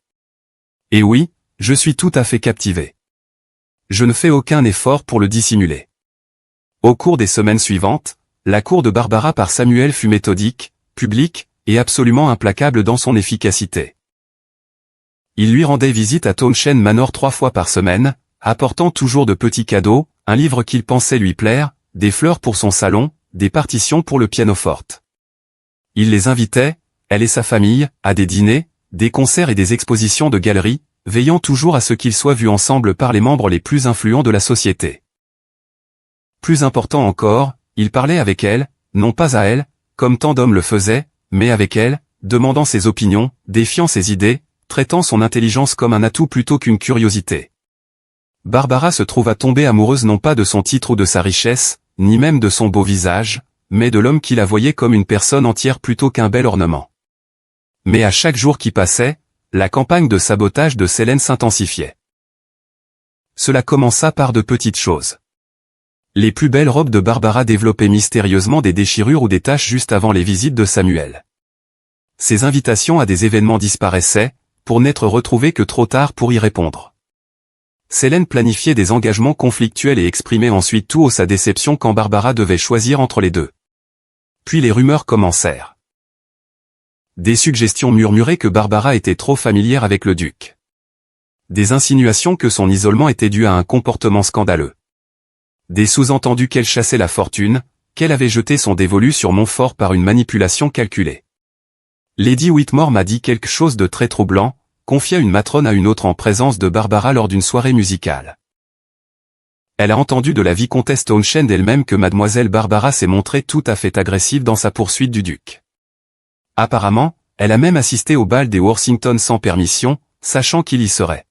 Et oui, je suis tout à fait captivé. Je ne fais aucun effort pour le dissimuler. Au cours des semaines suivantes, la cour de Barbara par Samuel fut méthodique, publique, et absolument implacable dans son efficacité. Il lui rendait visite à Townshend Manor 3 fois par semaine, apportant toujours de petits cadeaux, un livre qu'il pensait lui plaire, des fleurs pour son salon, des partitions pour le pianoforte. Il les invitait, elle et sa famille, à des dîners, des concerts et des expositions de galeries, veillant toujours à ce qu'ils soient vus ensemble par les membres les plus influents de la société. Plus important encore, il parlait avec elle, non pas à elle, comme tant d'hommes le faisaient, mais avec elle, demandant ses opinions, défiant ses idées, traitant son intelligence comme un atout plutôt qu'une curiosité. Barbara se trouva tomber amoureuse non pas de son titre ou de sa richesse, ni même de son beau visage, mais de l'homme qui la voyait comme une personne entière plutôt qu'un bel ornement. Mais à chaque jour qui passait, la campagne de sabotage de Selene s'intensifiait. Cela commença par de petites choses. Les plus belles robes de Barbara développaient mystérieusement des déchirures ou des taches juste avant les visites de Samuel. Ses invitations à des événements disparaissaient, pour n'être retrouvées que trop tard pour y répondre. Selene planifiait des engagements conflictuels et exprimait ensuite tout haut sa déception quand Barbara devait choisir entre les deux. Puis les rumeurs commencèrent. Des suggestions murmuraient que Barbara était trop familière avec le duc. Des insinuations que son isolement était dû à un comportement scandaleux. Des sous-entendus qu'elle chassait la fortune, qu'elle avait jeté son dévolu sur Montfort par une manipulation calculée. Lady Whitmore m'a dit quelque chose de très troublant, confia une matrone à une autre en présence de Barbara lors d'une soirée musicale. Elle a entendu de la vicomtesse Townshend elle-même que mademoiselle Barbara s'est montrée tout à fait agressive dans sa poursuite du duc. Apparemment, elle a même assisté au bal des Worthington sans permission, sachant qu'il y serait.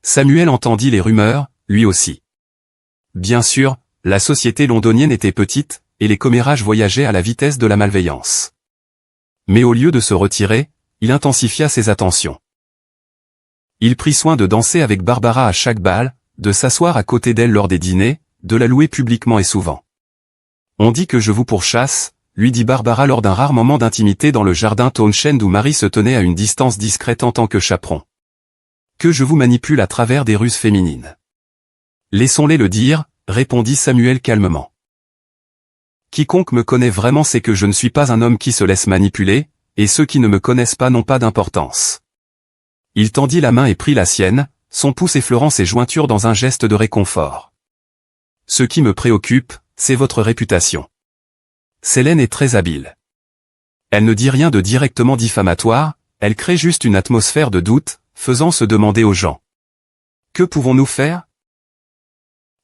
Samuel entendit les rumeurs, lui aussi. Bien sûr, la société londonienne était petite, et les commérages voyageaient à la vitesse de la malveillance. Mais au lieu de se retirer, il intensifia ses attentions. Il prit soin de danser avec Barbara à chaque bal, de s'asseoir à côté d'elle lors des dîners, de la louer publiquement et souvent. « On dit que je vous pourchasse », lui dit Barbara lors d'un rare moment d'intimité dans le jardin Townshend où Marie se tenait à une distance discrète en tant que chaperon. « Que je vous manipule à travers des ruses féminines. »« Laissons-les le dire », répondit Samuel calmement. « Quiconque me connaît vraiment sait que je ne suis pas un homme qui se laisse manipuler, et ceux qui ne me connaissent pas n'ont pas d'importance. » Il tendit la main et prit la sienne, son pouce effleurant ses jointures dans un geste de réconfort. « Ce qui me préoccupe, c'est votre réputation. Selene est très habile. Elle ne dit rien de directement diffamatoire, elle crée juste une atmosphère de doute, faisant se demander aux gens. Que pouvons-nous faire ?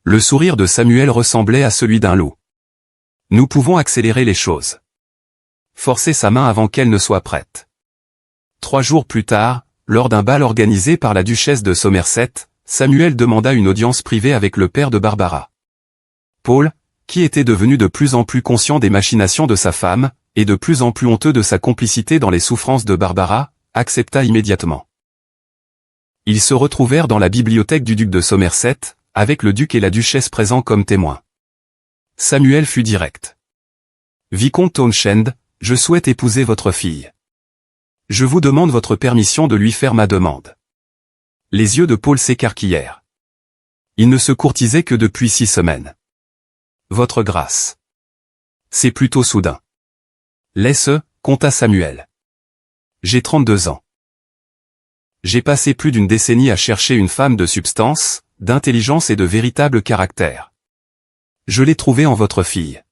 Le sourire de Samuel ressemblait à celui d'un loup. Nous pouvons accélérer les choses. Forcer sa main avant qu'elle ne soit prête. 3 jours plus tard, lors d'un bal organisé par la duchesse de Somerset, Samuel demanda une audience privée avec le père de Barbara. Paul, qui était devenu de plus en plus conscient des machinations de sa femme, et de plus en plus honteux de sa complicité dans les souffrances de Barbara, accepta immédiatement. Ils se retrouvèrent dans la bibliothèque du duc de Somerset, avec le duc et la duchesse présents comme témoins. Samuel fut direct. « Vicomte Townshend, je souhaite épouser votre fille. Je vous demande votre permission de lui faire ma demande. » Les yeux de Paul s'écarquillèrent. Il ne se courtisait que depuis 6 semaines. « Votre grâce. » C'est plutôt soudain. « Laisse, conta Samuel. J'ai 32 ans. J'ai passé plus d'une décennie à chercher une femme de substance, d'intelligence et de véritable caractère. Je l'ai trouvée en votre fille.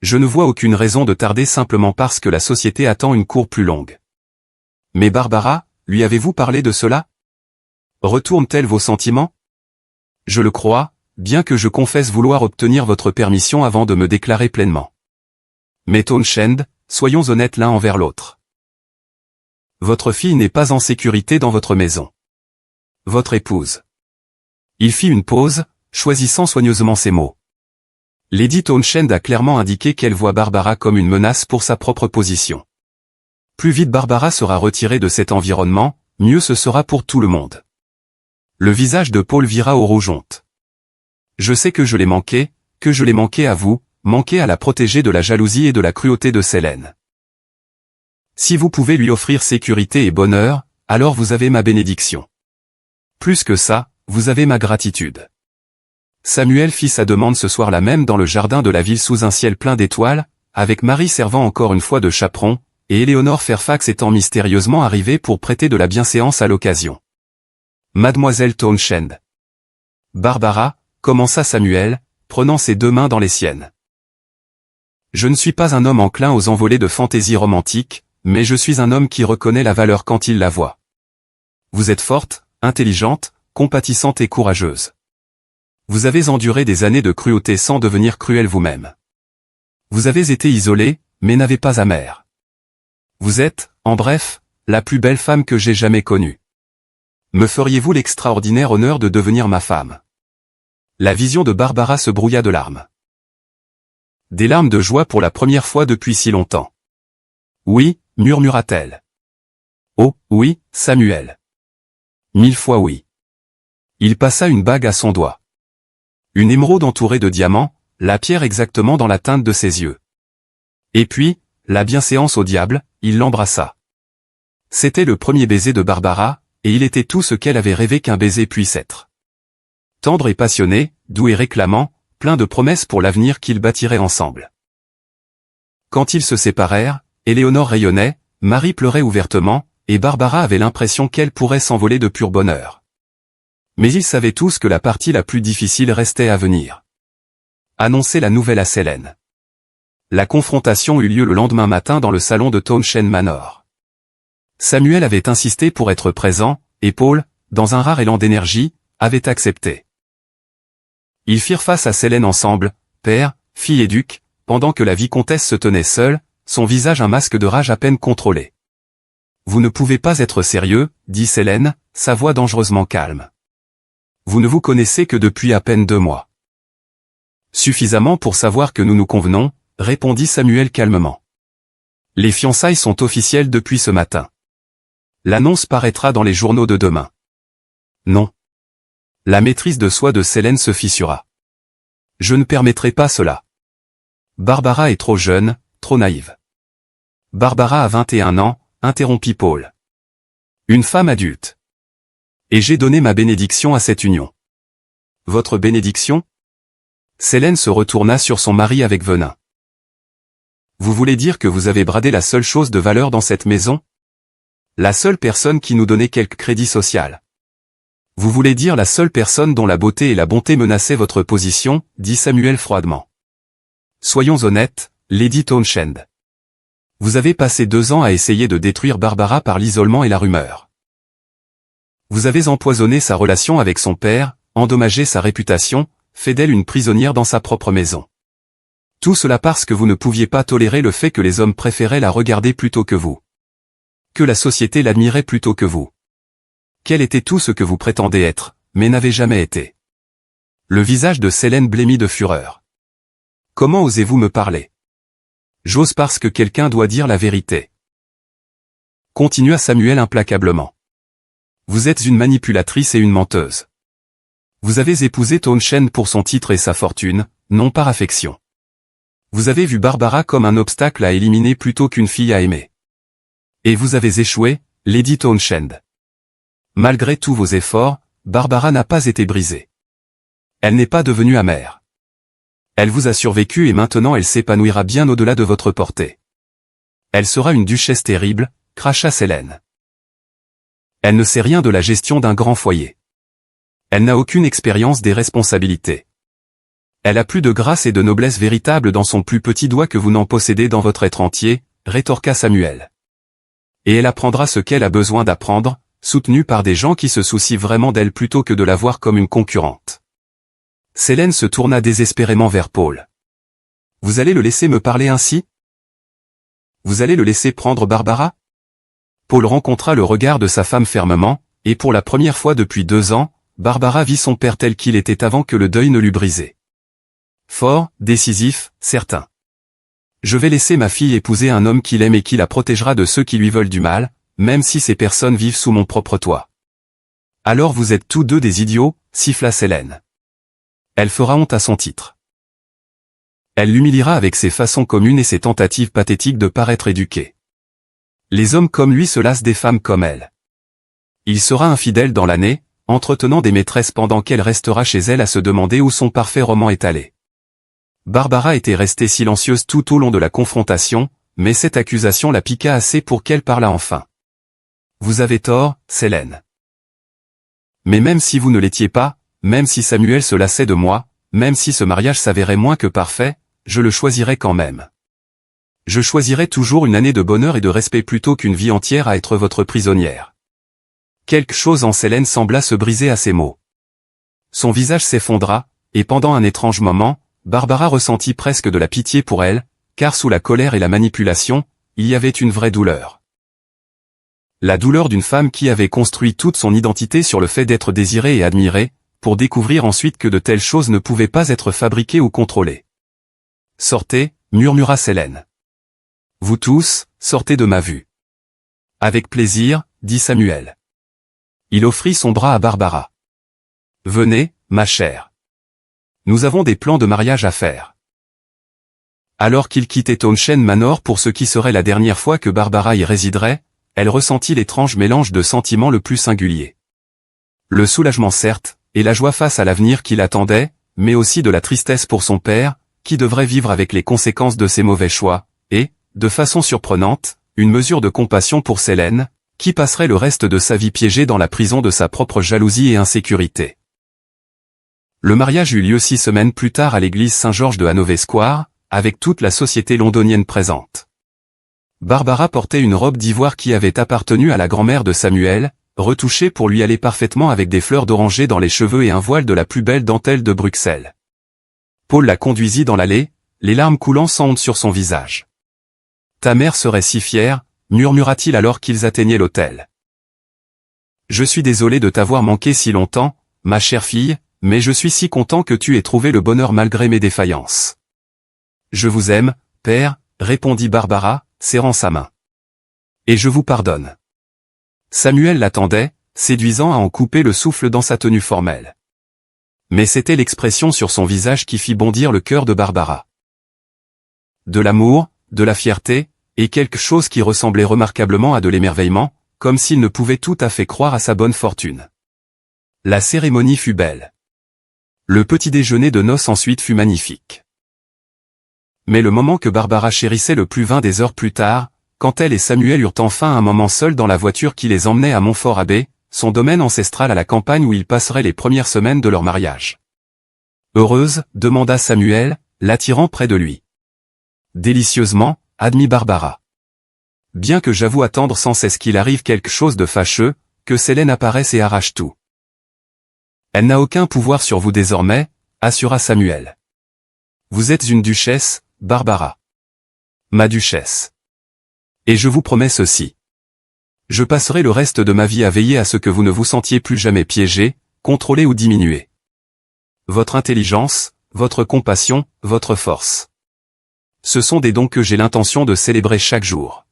Je ne vois aucune raison de tarder simplement parce que la société attend une cour plus longue. Mais Barbara, lui avez-vous parlé de cela? Retourne-t-elle vos sentiments? Je le crois, bien que je confesse vouloir obtenir votre permission avant de me déclarer pleinement. Mais Townshend, soyons honnêtes l'un envers l'autre. Votre fille n'est pas en sécurité dans votre maison. Votre épouse. Il fit une pause, choisissant soigneusement ses mots. Lady Townshend a clairement indiqué qu'elle voit Barbara comme une menace pour sa propre position. Plus vite Barbara sera retirée de cet environnement, mieux ce sera pour tout le monde. Le visage de Paul vira au rougeonte. Je sais que je l'ai manqué, que je l'ai manqué à vous, manqué à la protéger de la jalousie et de la cruauté de Selene. Si vous pouvez lui offrir sécurité et bonheur, alors vous avez ma bénédiction. Plus que ça, vous avez ma gratitude. Samuel fit sa demande ce soir-là même dans le jardin de la ville sous un ciel plein d'étoiles, avec Marie servant encore une fois de chaperon, et Éléonore Fairfax étant mystérieusement arrivée pour prêter de la bienséance à l'occasion. Mademoiselle Townshend. Barbara, commença Samuel, prenant ses 2 mains dans les siennes. Je ne suis pas un homme enclin aux envolées de fantaisie romantique, mais je suis un homme qui reconnaît la valeur quand il la voit. Vous êtes forte, intelligente, compatissante et courageuse. Vous avez enduré des années de cruauté sans devenir cruelle vous-même. Vous avez été isolée, mais n'avez pas amère. Vous êtes, en bref, la plus belle femme que j'ai jamais connue. Me feriez-vous l'extraordinaire honneur de devenir ma femme? La vision de Barbara se brouilla de larmes. Des larmes de joie pour la première fois depuis si longtemps. Oui, murmura-t-elle. Oh, oui, Samuel. 1000 fois oui. Il passa une bague à son doigt. Une émeraude entourée de diamants, la pierre exactement dans la teinte de ses yeux. Et puis, la bienséance au diable, il l'embrassa. C'était le premier baiser de Barbara, et il était tout ce qu'elle avait rêvé qu'un baiser puisse être. Tendre et passionné, doux et réclamant, plein de promesses pour l'avenir qu'ils bâtiraient ensemble. Quand ils se séparèrent, Éléonore rayonnait, Marie pleurait ouvertement, et Barbara avait l'impression qu'elle pourrait s'envoler de pur bonheur. Mais ils savaient tous que la partie la plus difficile restait à venir. Annoncer la nouvelle à Selene. La confrontation eut lieu le lendemain matin dans le salon de Townshend Manor. Samuel avait insisté pour être présent, et Paul, dans un rare élan d'énergie, avait accepté. Ils firent face à Selene ensemble, père, fille et duc, pendant que la vicomtesse se tenait seule, son visage un masque de rage à peine contrôlé. « Vous ne pouvez pas être sérieux, » dit Selene, sa voix dangereusement calme. « Vous ne vous connaissez que depuis à peine 2 mois. » « Suffisamment pour savoir que nous nous convenons, » répondit Samuel calmement. « Les fiançailles sont officielles depuis ce matin. L'annonce paraîtra dans les journaux de demain. » « Non. » La maîtrise de soi de Selene se fissura. « Je ne permettrai pas cela. Barbara est trop jeune, trop naïve. » « Barbara a 21 ans, » interrompit Paul. « Une femme adulte. Et j'ai donné ma bénédiction à cette union. » « Votre bénédiction ?» Selene se retourna sur son mari avec venin. « Vous voulez dire que vous avez bradé la seule chose de valeur dans cette maison? La seule personne qui nous donnait quelque crédit social. Vous voulez dire la seule personne dont la beauté et la bonté menaçaient votre position, » dit Samuel froidement. « Soyons honnêtes, Lady Townshend. Vous avez passé 2 ans à essayer de détruire Barbara par l'isolement et la rumeur. Vous avez empoisonné sa relation avec son père, endommagé sa réputation, fait d'elle une prisonnière dans sa propre maison. Tout cela parce que vous ne pouviez pas tolérer le fait que les hommes préféraient la regarder plutôt que vous. Que la société l'admirait plutôt que vous. Quel était tout ce que vous prétendez être, mais n'avez jamais été. » Le visage de Selene blêmit de fureur. « Comment osez-vous me parler? J'ose parce que quelqu'un doit dire la vérité. » Continua Samuel implacablement. « Vous êtes une manipulatrice et une menteuse. Vous avez épousé Townshend pour son titre et sa fortune, non par affection. Vous avez vu Barbara comme un obstacle à éliminer plutôt qu'une fille à aimer. Et vous avez échoué, Lady Townshend. Malgré tous vos efforts, Barbara n'a pas été brisée. Elle n'est pas devenue amère. Elle vous a survécu et maintenant elle s'épanouira bien au-delà de votre portée. Elle sera une duchesse terrible, » cracha Selene. Elle ne sait rien de la gestion d'un grand foyer. Elle n'a aucune expérience des responsabilités. Elle a plus de grâce et de noblesse véritable dans son plus petit doigt que vous n'en possédez dans votre être entier, rétorqua Samuel. Et elle apprendra ce qu'elle a besoin d'apprendre, soutenue par des gens qui se soucient vraiment d'elle plutôt que de la voir comme une concurrente. Selene se tourna désespérément vers Paul. « Vous allez le laisser me parler ainsi? Vous allez le laisser prendre Barbara ?» Paul rencontra le regard de sa femme fermement, et pour la première fois depuis 2 ans, Barbara vit son père tel qu'il était avant que le deuil ne l'eût brisé. Fort, décisif, certain. « Je vais laisser ma fille épouser un homme qu'il aime et qui la protégera de ceux qui lui veulent du mal, même si ces personnes vivent sous mon propre toit. »« Alors vous êtes tous deux des idiots, » siffla Selene. Elle fera honte à son titre. Elle l'humiliera avec ses façons communes et ses tentatives pathétiques de paraître éduquée. Les hommes comme lui se lassent des femmes comme elle. Il sera infidèle dans l'année, entretenant des maîtresses pendant qu'elle restera chez elle à se demander où son parfait roman est allé. Barbara était restée silencieuse tout au long de la confrontation, mais cette accusation la piqua assez pour qu'elle parlât enfin. « Vous avez tort, Selene. Mais même si vous ne l'étiez pas, même si Samuel se lassait de moi, même si ce mariage s'avérait moins que parfait, je le choisirais quand même. Je choisirais toujours une année de bonheur et de respect plutôt qu'une vie entière à être votre prisonnière. » Quelque chose en Selene sembla se briser à ces mots. Son visage s'effondra, et pendant un étrange moment, Barbara ressentit presque de la pitié pour elle, car sous la colère et la manipulation, il y avait une vraie douleur. La douleur d'une femme qui avait construit toute son identité sur le fait d'être désirée et admirée, pour découvrir ensuite que de telles choses ne pouvaient pas être fabriquées ou contrôlées. « Sortez, » murmura Selene. « Vous tous, sortez de ma vue. »« Avec plaisir, » dit Samuel. Il offrit son bras à Barbara. « Venez, ma chère. Nous avons des plans de mariage à faire. » Alors qu'il quittait Townshend Manor pour ce qui serait la dernière fois que Barbara y résiderait, elle ressentit l'étrange mélange de sentiments le plus singulier. Le soulagement certes, et la joie face à l'avenir qui l'attendait, mais aussi de la tristesse pour son père, qui devrait vivre avec les conséquences de ses mauvais choix, et, de façon surprenante, une mesure de compassion pour Célène, qui passerait le reste de sa vie piégée dans la prison de sa propre jalousie et insécurité. Le mariage eut lieu 6 semaines plus tard à l'église Saint-Georges de Hanover Square, avec toute la société londonienne présente. Barbara portait une robe d'ivoire qui avait appartenu à la grand-mère de Samuel, retouchée pour lui aller parfaitement avec des fleurs d'oranger dans les cheveux et un voile de la plus belle dentelle de Bruxelles. Paul la conduisit dans l'allée, les larmes coulant sans honte sur son visage. « Ta mère serait si fière », murmura-t-il alors qu'ils atteignaient l'hôtel. « Je suis désolé de t'avoir manqué si longtemps, ma chère fille, mais je suis si content que tu aies trouvé le bonheur malgré mes défaillances. »« Je vous aime, père, » répondit Barbara, serrant sa main. « Et je vous pardonne. » Samuel l'attendait, séduisant à en couper le souffle dans sa tenue formelle. Mais c'était l'expression sur son visage qui fit bondir le cœur de Barbara. De l'amour, de la fierté, et quelque chose qui ressemblait remarquablement à de l'émerveillement, comme s'il ne pouvait tout à fait croire à sa bonne fortune. La cérémonie fut belle. Le petit déjeuner de noces ensuite fut magnifique. Mais le moment que Barbara chérissait le plus vint des heures plus tard, quand elle et Samuel eurent enfin un moment seuls dans la voiture qui les emmenait à Montfort-Abbé, son domaine ancestral à la campagne où ils passeraient les premières semaines de leur mariage. « Heureuse ?» demanda Samuel, l'attirant près de lui. « Délicieusement » admit Barbara. « Bien que j'avoue attendre sans cesse qu'il arrive quelque chose de fâcheux, que Célène apparaisse et arrache tout. »« Elle n'a aucun pouvoir sur vous désormais, » assura Samuel. « Vous êtes une duchesse, Barbara. »« Ma duchesse. Et je vous promets ceci. Je passerai le reste de ma vie à veiller à ce que vous ne vous sentiez plus jamais piégé, contrôlé ou diminué. Votre intelligence, votre compassion, votre force. Ce sont des dons que j'ai l'intention de célébrer chaque jour. »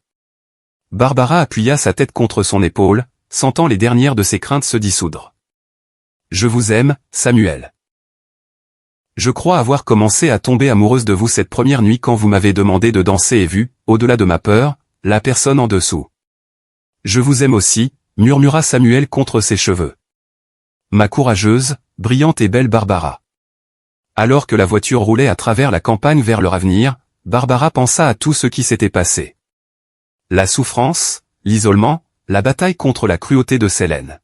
Barbara appuya sa tête contre son épaule, sentant les dernières de ses craintes se dissoudre. « Je vous aime, Samuel. Je crois avoir commencé à tomber amoureuse de vous cette première nuit quand vous m'avez demandé de danser et vu, au-delà de ma peur, la personne en dessous. Je vous aime aussi, » murmura Samuel contre ses cheveux. « Ma courageuse, brillante et belle Barbara. » Alors que la voiture roulait à travers la campagne vers leur avenir, Barbara pensa à tout ce qui s'était passé. La souffrance, l'isolement, la bataille contre la cruauté de Célène.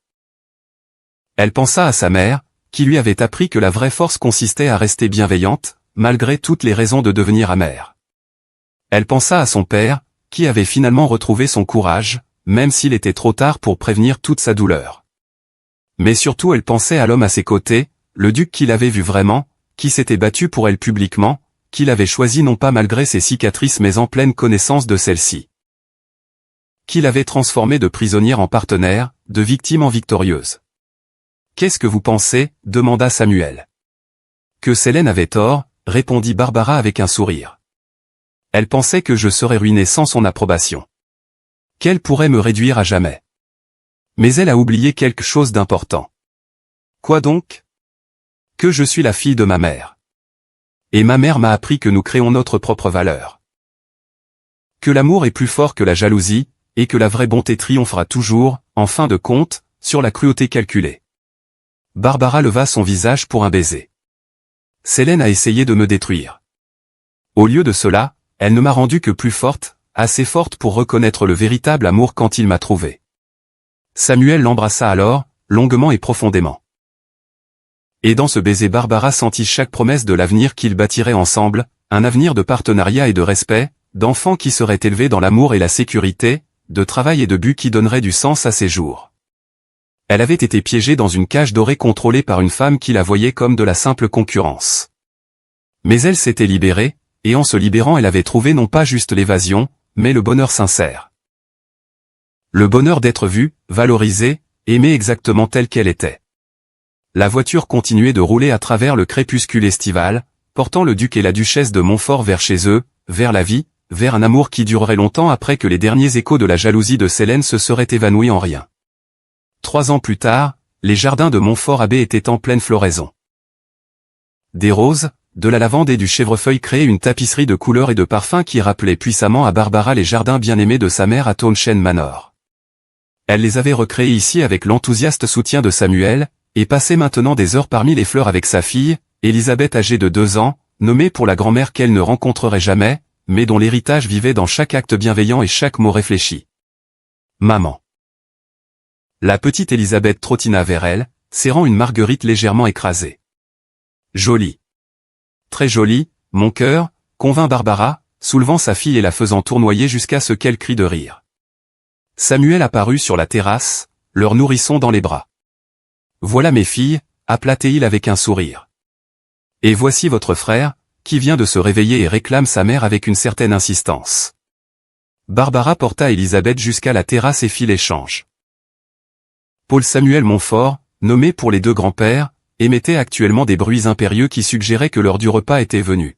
Elle pensa à sa mère, qui lui avait appris que la vraie force consistait à rester bienveillante, malgré toutes les raisons de devenir amère. Elle pensa à son père, qui avait finalement retrouvé son courage, même s'il était trop tard pour prévenir toute sa douleur. Mais surtout elle pensait à l'homme à ses côtés, le duc qu'il avait vu vraiment, qui s'était battu pour elle publiquement, qu'il avait choisi non pas malgré ses cicatrices mais en pleine connaissance de celles-ci. Qu'il avait transformé de prisonnière en partenaire, de victime en victorieuse. « Qu'est-ce que vous pensez ?» demanda Samuel. « Que Célène avait tort, » répondit Barbara avec un sourire. Elle pensait que je serais ruiné sans son approbation. Qu'elle pourrait me réduire à jamais. Mais elle a oublié quelque chose d'important. Quoi donc? Que je suis la fille de ma mère. Et ma mère m'a appris que nous créons notre propre valeur. Que l'amour est plus fort que la jalousie, et que la vraie bonté triomphera toujours, en fin de compte, sur la cruauté calculée. Barbara leva son visage pour un baiser. Célène a essayé de me détruire. Au lieu de cela, elle ne m'a rendu que plus forte, assez forte pour reconnaître le véritable amour quand il m'a trouvé. Samuel l'embrassa alors, longuement et profondément. Et dans ce baiser Barbara sentit chaque promesse de l'avenir qu'ils bâtiraient ensemble, un avenir de partenariat et de respect, d'enfants qui seraient élevés dans l'amour et la sécurité, de travail et de but qui donneraient du sens à ses jours. Elle avait été piégée dans une cage dorée contrôlée par une femme qui la voyait comme de la simple concurrence. Mais elle s'était libérée, et en se libérant elle avait trouvé non pas juste l'évasion, mais le bonheur sincère. Le bonheur d'être vue, valorisée, aimée exactement telle qu'elle était. La voiture continuait de rouler à travers le crépuscule estival, portant le duc et la duchesse de Montfort vers chez eux, vers la vie, vers un amour qui durerait longtemps après que les derniers échos de la jalousie de Célène se seraient évanouis en rien. 3 ans plus tard, les jardins de Montfort-Abbé étaient en pleine floraison. Des roses, de la lavande et du chèvrefeuille créaient une tapisserie de couleurs et de parfums qui rappelait puissamment à Barbara les jardins bien-aimés de sa mère à Townshend Manor. Elle les avait recréés ici avec l'enthousiaste soutien de Samuel, et passait maintenant des heures parmi les fleurs avec sa fille, Élisabeth âgée de 2 ans, nommée pour la grand-mère qu'elle ne rencontrerait jamais, mais dont l'héritage vivait dans chaque acte bienveillant et chaque mot réfléchi. Maman. La petite Élisabeth trottina vers elle, serrant une marguerite légèrement écrasée. Jolie. Très jolie, mon cœur, convint Barbara, soulevant sa fille et la faisant tournoyer jusqu'à ce qu'elle crie de rire. Samuel apparut sur la terrasse, leur nourrisson dans les bras. Voilà mes filles, appela-t-il avec un sourire. Et voici votre frère, qui vient de se réveiller et réclame sa mère avec une certaine insistance. Barbara porta Élisabeth jusqu'à la terrasse et fit l'échange. Paul Samuel Montfort, nommé pour les deux grands-pères, émettait actuellement des bruits impérieux qui suggéraient que l'heure du repas était venue.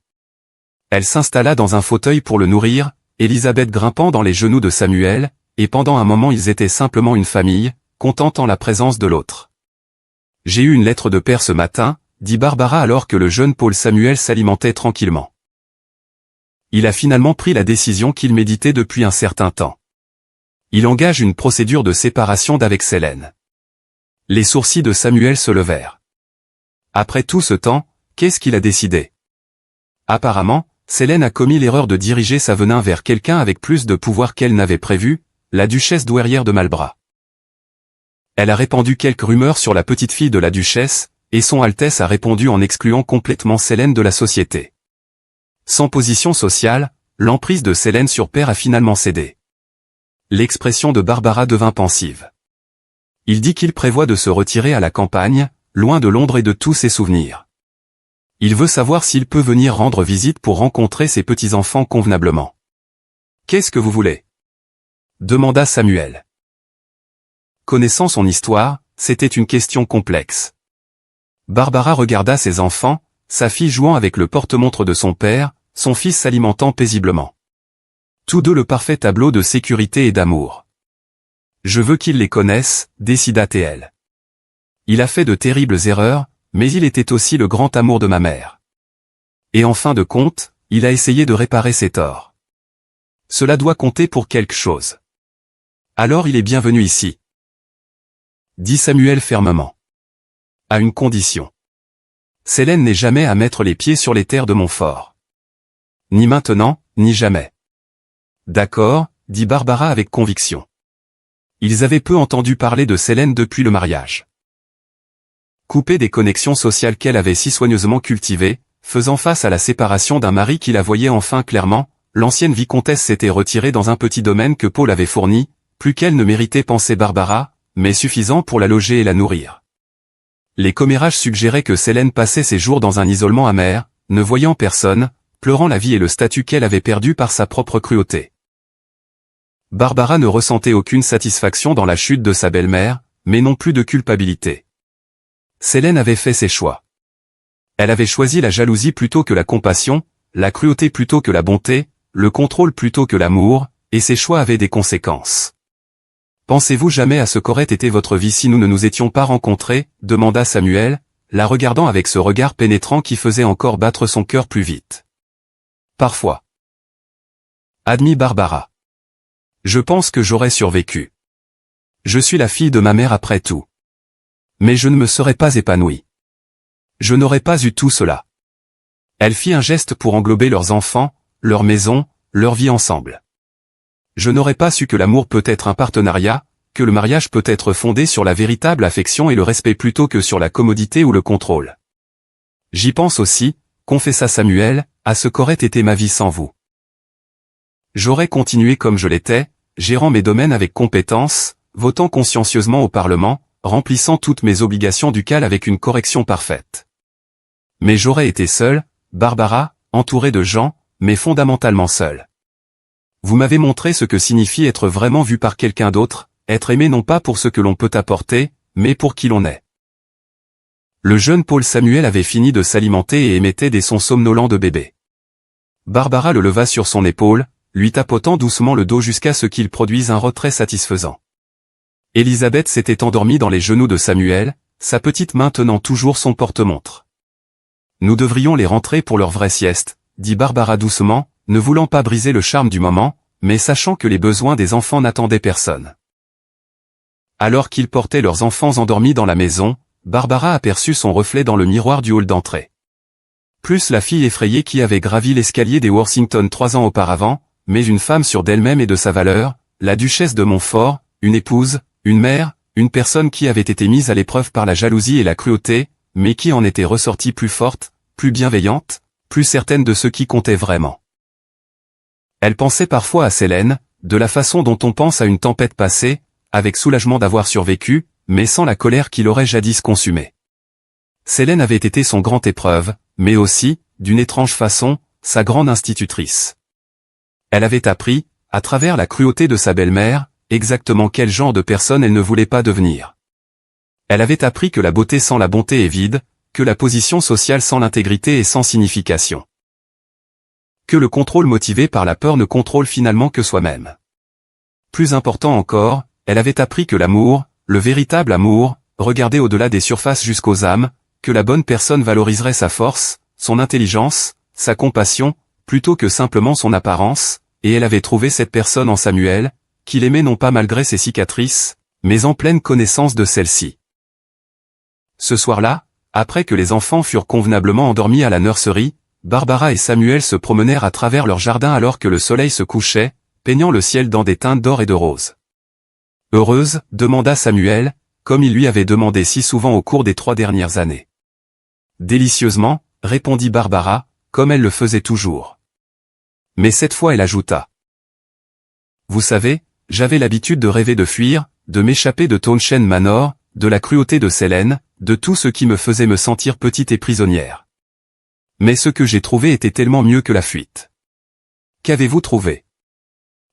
Elle s'installa dans un fauteuil pour le nourrir, Élisabeth grimpant dans les genoux de Samuel, et pendant un moment ils étaient simplement une famille, contentant la présence de l'autre. « J'ai eu une lettre de père ce matin », dit Barbara alors que le jeune Paul Samuel s'alimentait tranquillement. Il a finalement pris la décision qu'il méditait depuis un certain temps. Il engage une procédure de séparation d'avec Célène. Les sourcils de Samuel se levèrent. Après tout ce temps, qu'est-ce qu'il a décidé? Apparemment, Célène a commis l'erreur de diriger sa venin vers quelqu'un avec plus de pouvoir qu'elle n'avait prévu, la duchesse douairière de Malbras. Elle a répandu quelques rumeurs sur la petite fille de la duchesse, et son Altesse a répondu en excluant complètement Célène de la société. Sans position sociale, l'emprise de Célène sur père a finalement cédé. L'expression de Barbara devint pensive. Il dit qu'il prévoit de se retirer à la campagne, loin de Londres et de tous ses souvenirs. Il veut savoir s'il peut venir rendre visite pour rencontrer ses petits-enfants convenablement. « Qu'est-ce que vous voulez ?» demanda Samuel. Connaissant son histoire, c'était une question complexe. Barbara regarda ses enfants, sa fille jouant avec le porte-montre de son père, son fils s'alimentant paisiblement. Tous deux le parfait tableau de sécurité et d'amour. « Je veux qu'ils les connaissent », décida-t-elle. Il a fait de terribles erreurs, mais il était aussi le grand amour de ma mère. Et en fin de compte, il a essayé de réparer ses torts. Cela doit compter pour quelque chose. Alors il est bienvenu ici, dit Samuel fermement. À une condition. Célène n'est jamais à mettre les pieds sur les terres de Montfort. Ni maintenant, ni jamais. D'accord, dit Barbara avec conviction. Ils avaient peu entendu parler de Célène depuis le mariage. Coupée des connexions sociales qu'elle avait si soigneusement cultivées, faisant face à la séparation d'un mari qui la voyait enfin clairement, l'ancienne vicomtesse s'était retirée dans un petit domaine que Paul avait fourni, plus qu'elle ne méritait penser Barbara, mais suffisant pour la loger et la nourrir. Les commérages suggéraient que Célène passait ses jours dans un isolement amer, ne voyant personne, pleurant la vie et le statut qu'elle avait perdu par sa propre cruauté. Barbara ne ressentait aucune satisfaction dans la chute de sa belle-mère, mais non plus de culpabilité. Célène avait fait ses choix. Elle avait choisi la jalousie plutôt que la compassion, la cruauté plutôt que la bonté, le contrôle plutôt que l'amour, et ses choix avaient des conséquences. Pensez-vous jamais à ce qu'aurait été votre vie si nous ne nous étions pas rencontrés, demanda Samuel, la regardant avec ce regard pénétrant qui faisait encore battre son cœur plus vite. Parfois. Admit Barbara. Je pense que j'aurais survécu. Je suis la fille de ma mère après tout. Mais je ne me serais pas épanouie. Je n'aurais pas eu tout cela. Elle fit un geste pour englober leurs enfants, leur maison, leur vie ensemble. Je n'aurais pas su que l'amour peut être un partenariat, que le mariage peut être fondé sur la véritable affection et le respect plutôt que sur la commodité ou le contrôle. J'y pense aussi, confessa Samuel, à ce qu'aurait été ma vie sans vous. J'aurais continué comme je l'étais, gérant mes domaines avec compétence, votant consciencieusement au Parlement, remplissant toutes mes obligations ducales avec une correction parfaite. Mais j'aurais été seul, Barbara, entouré de gens, mais fondamentalement seul. Vous m'avez montré ce que signifie être vraiment vu par quelqu'un d'autre, être aimé non pas pour ce que l'on peut apporter, mais pour qui l'on est. Le jeune Paul Samuel avait fini de s'alimenter et émettait des sons somnolents de bébé. Barbara le leva sur son épaule, lui tapotant doucement le dos jusqu'à ce qu'il produise un retrait satisfaisant. Élisabeth s'était endormie dans les genoux de Samuel, sa petite main tenant toujours son porte-montre. Nous devrions les rentrer pour leur vraie sieste, dit Barbara doucement, ne voulant pas briser le charme du moment, mais sachant que les besoins des enfants n'attendaient personne. Alors qu'ils portaient leurs enfants endormis dans la maison, Barbara aperçut son reflet dans le miroir du hall d'entrée. Plus la fille effrayée qui avait gravi l'escalier des Worthington 3 ans auparavant, mais une femme sûre d'elle-même et de sa valeur, la duchesse de Montfort, une épouse, une mère, une personne qui avait été mise à l'épreuve par la jalousie et la cruauté, mais qui en était ressortie plus forte, plus bienveillante, plus certaine de ce qui comptait vraiment. Elle pensait parfois à Célène, de la façon dont on pense à une tempête passée, avec soulagement d'avoir survécu, mais sans la colère qui l'aurait jadis consumée. Célène avait été son grand épreuve, mais aussi, d'une étrange façon, sa grande institutrice. Elle avait appris, à travers la cruauté de sa belle-mère, exactement quel genre de personne elle ne voulait pas devenir. Elle avait appris que la beauté sans la bonté est vide, que la position sociale sans l'intégrité est sans signification. Que le contrôle motivé par la peur ne contrôle finalement que soi-même. Plus important encore, elle avait appris que l'amour, le véritable amour, regardait au-delà des surfaces jusqu'aux âmes, que la bonne personne valoriserait sa force, son intelligence, sa compassion, plutôt que simplement son apparence, et elle avait trouvé cette personne en Samuel, qu'il aimait non pas malgré ses cicatrices, mais en pleine connaissance de celles-ci. Ce soir-là, après que les enfants furent convenablement endormis à la nurserie, Barbara et Samuel se promenèrent à travers leur jardin alors que le soleil se couchait, peignant le ciel dans des teintes d'or et de rose. « Heureuse ?» demanda Samuel, comme il lui avait demandé si souvent au cours des 3 dernières années. « Délicieusement » répondit Barbara, comme elle le faisait toujours. Mais cette fois elle ajouta. « Vous savez, j'avais l'habitude de rêver de fuir, de m'échapper de Townshend Manor, de la cruauté de Célène, de tout ce qui me faisait me sentir petite et prisonnière. Mais ce que j'ai trouvé était tellement mieux que la fuite. »« Qu'avez-vous trouvé ?»«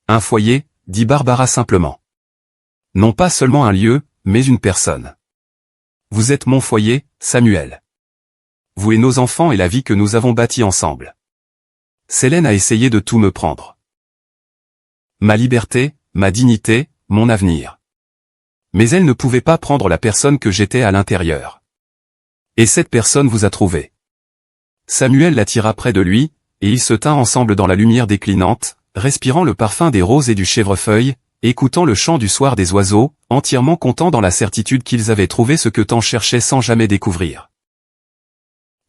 Un foyer, » dit Barbara simplement. « Non pas seulement un lieu, mais une personne. Vous êtes mon foyer, Samuel. Vous et nos enfants et la vie que nous avons bâtie ensemble. Célène a essayé de tout me prendre. Ma liberté, ma dignité, mon avenir. Mais elle ne pouvait pas prendre la personne que j'étais à l'intérieur. Et cette personne vous a trouvé. » Samuel l'attira près de lui, et ils se tinrent ensemble dans la lumière déclinante, respirant le parfum des roses et du chèvrefeuille, écoutant le chant du soir des oiseaux, entièrement contents dans la certitude qu'ils avaient trouvé ce que tant cherchaient sans jamais découvrir.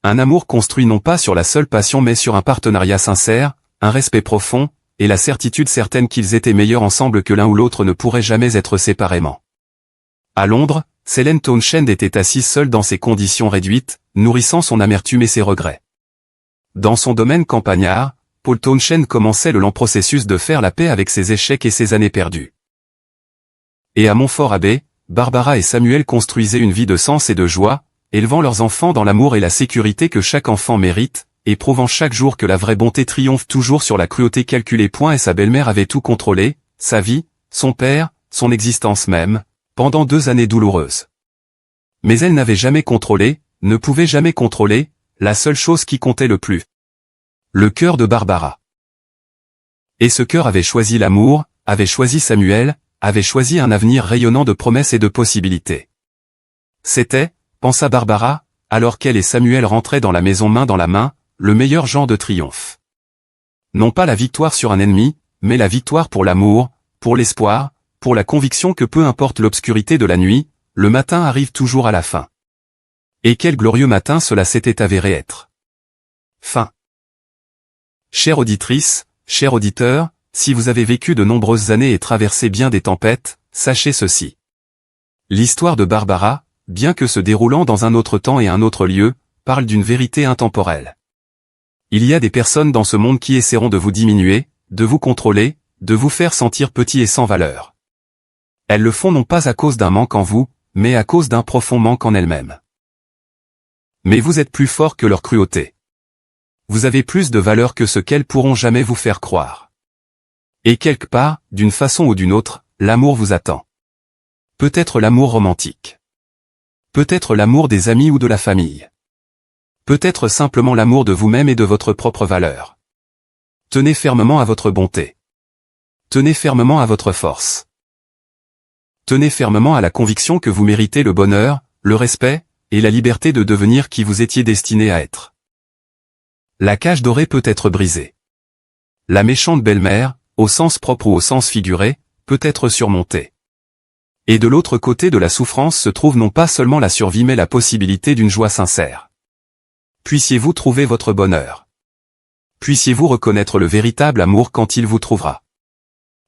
Un amour construit non pas sur la seule passion mais sur un partenariat sincère, un respect profond, et la certitude certaine qu'ils étaient meilleurs ensemble que l'un ou l'autre ne pourrait jamais être séparément. À Londres, Célène Townshend était assise seule dans ses conditions réduites, nourrissant son amertume et ses regrets. Dans son domaine campagnard, Paul Townshend commençait le lent processus de faire la paix avec ses échecs et ses années perdues. Et à Montfort Abbey, Barbara et Samuel construisaient une vie de sens et de joie, élevant leurs enfants dans l'amour et la sécurité que chaque enfant mérite, et prouvant chaque jour que la vraie bonté triomphe toujours sur la cruauté calculée. Et sa belle-mère avait tout contrôlé, sa vie, son père, son existence même, pendant 2 années douloureuses. Mais elle n'avait jamais contrôlé, ne pouvait jamais contrôler, la seule chose qui comptait le plus. Le cœur de Barbara. Et ce cœur avait choisi l'amour, avait choisi Samuel, avait choisi un avenir rayonnant de promesses et de possibilités. C'était, pensa Barbara, alors qu'elle et Samuel rentraient dans la maison main dans la main, le meilleur genre de triomphe. Non pas la victoire sur un ennemi, mais la victoire pour l'amour, pour l'espoir, pour la conviction que peu importe l'obscurité de la nuit, le matin arrive toujours à la fin. Et quel glorieux matin cela s'était avéré être. Fin. Chère auditrice, cher auditeur, si vous avez vécu de nombreuses années et traversé bien des tempêtes, sachez ceci. L'histoire de Barbara, bien que se déroulant dans un autre temps et un autre lieu, parle d'une vérité intemporelle. Il y a des personnes dans ce monde qui essaieront de vous diminuer, de vous contrôler, de vous faire sentir petit et sans valeur. Elles le font non pas à cause d'un manque en vous, mais à cause d'un profond manque en elles-mêmes. Mais vous êtes plus fort que leur cruauté. Vous avez plus de valeur que ce qu'elles pourront jamais vous faire croire. Et quelque part, d'une façon ou d'une autre, l'amour vous attend. Peut-être l'amour romantique. Peut-être l'amour des amis ou de la famille. Peut-être simplement l'amour de vous-même et de votre propre valeur. Tenez fermement à votre bonté. Tenez fermement à votre force. Tenez fermement à la conviction que vous méritez le bonheur, le respect, et la liberté de devenir qui vous étiez destiné à être. La cage dorée peut être brisée. La méchante belle-mère, au sens propre ou au sens figuré, peut être surmontée. Et de l'autre côté de la souffrance se trouve non pas seulement la survie mais la possibilité d'une joie sincère. Puissiez-vous trouver votre bonheur. Puissiez-vous reconnaître le véritable amour quand il vous trouvera.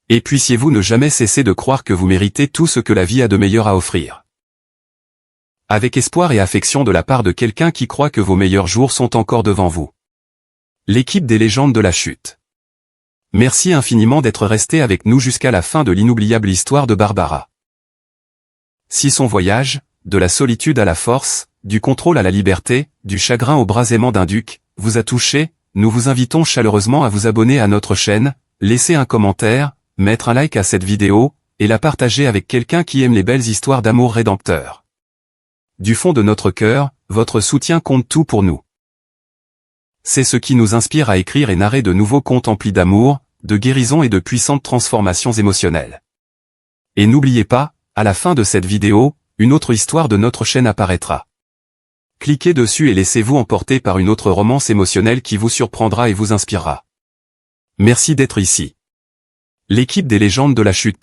Et puissiez-vous ne jamais cesser de croire que vous méritez tout ce que la vie a de meilleur à offrir. Avec espoir et affection de la part de quelqu'un qui croit que vos meilleurs jours sont encore devant vous. L'équipe des légendes de la chute. Merci infiniment d'être resté avec nous jusqu'à la fin de l'inoubliable histoire de Barbara. Si son voyage, de la solitude à la force, du contrôle à la liberté, du chagrin au brasement d'un duc, vous a touché, nous vous invitons chaleureusement à vous abonner à notre chaîne, laisser un commentaire, mettre un like à cette vidéo, et la partager avec quelqu'un qui aime les belles histoires d'amour rédempteur. Du fond de notre cœur, votre soutien compte tout pour nous. C'est ce qui nous inspire à écrire et narrer de nouveaux contes emplis d'amour, de guérison et de puissantes transformations émotionnelles. Et n'oubliez pas, à la fin de cette vidéo, une autre histoire de notre chaîne apparaîtra. Cliquez dessus et laissez-vous emporter par une autre romance émotionnelle qui vous surprendra et vous inspirera. Merci d'être ici. L'équipe des légendes de la chute.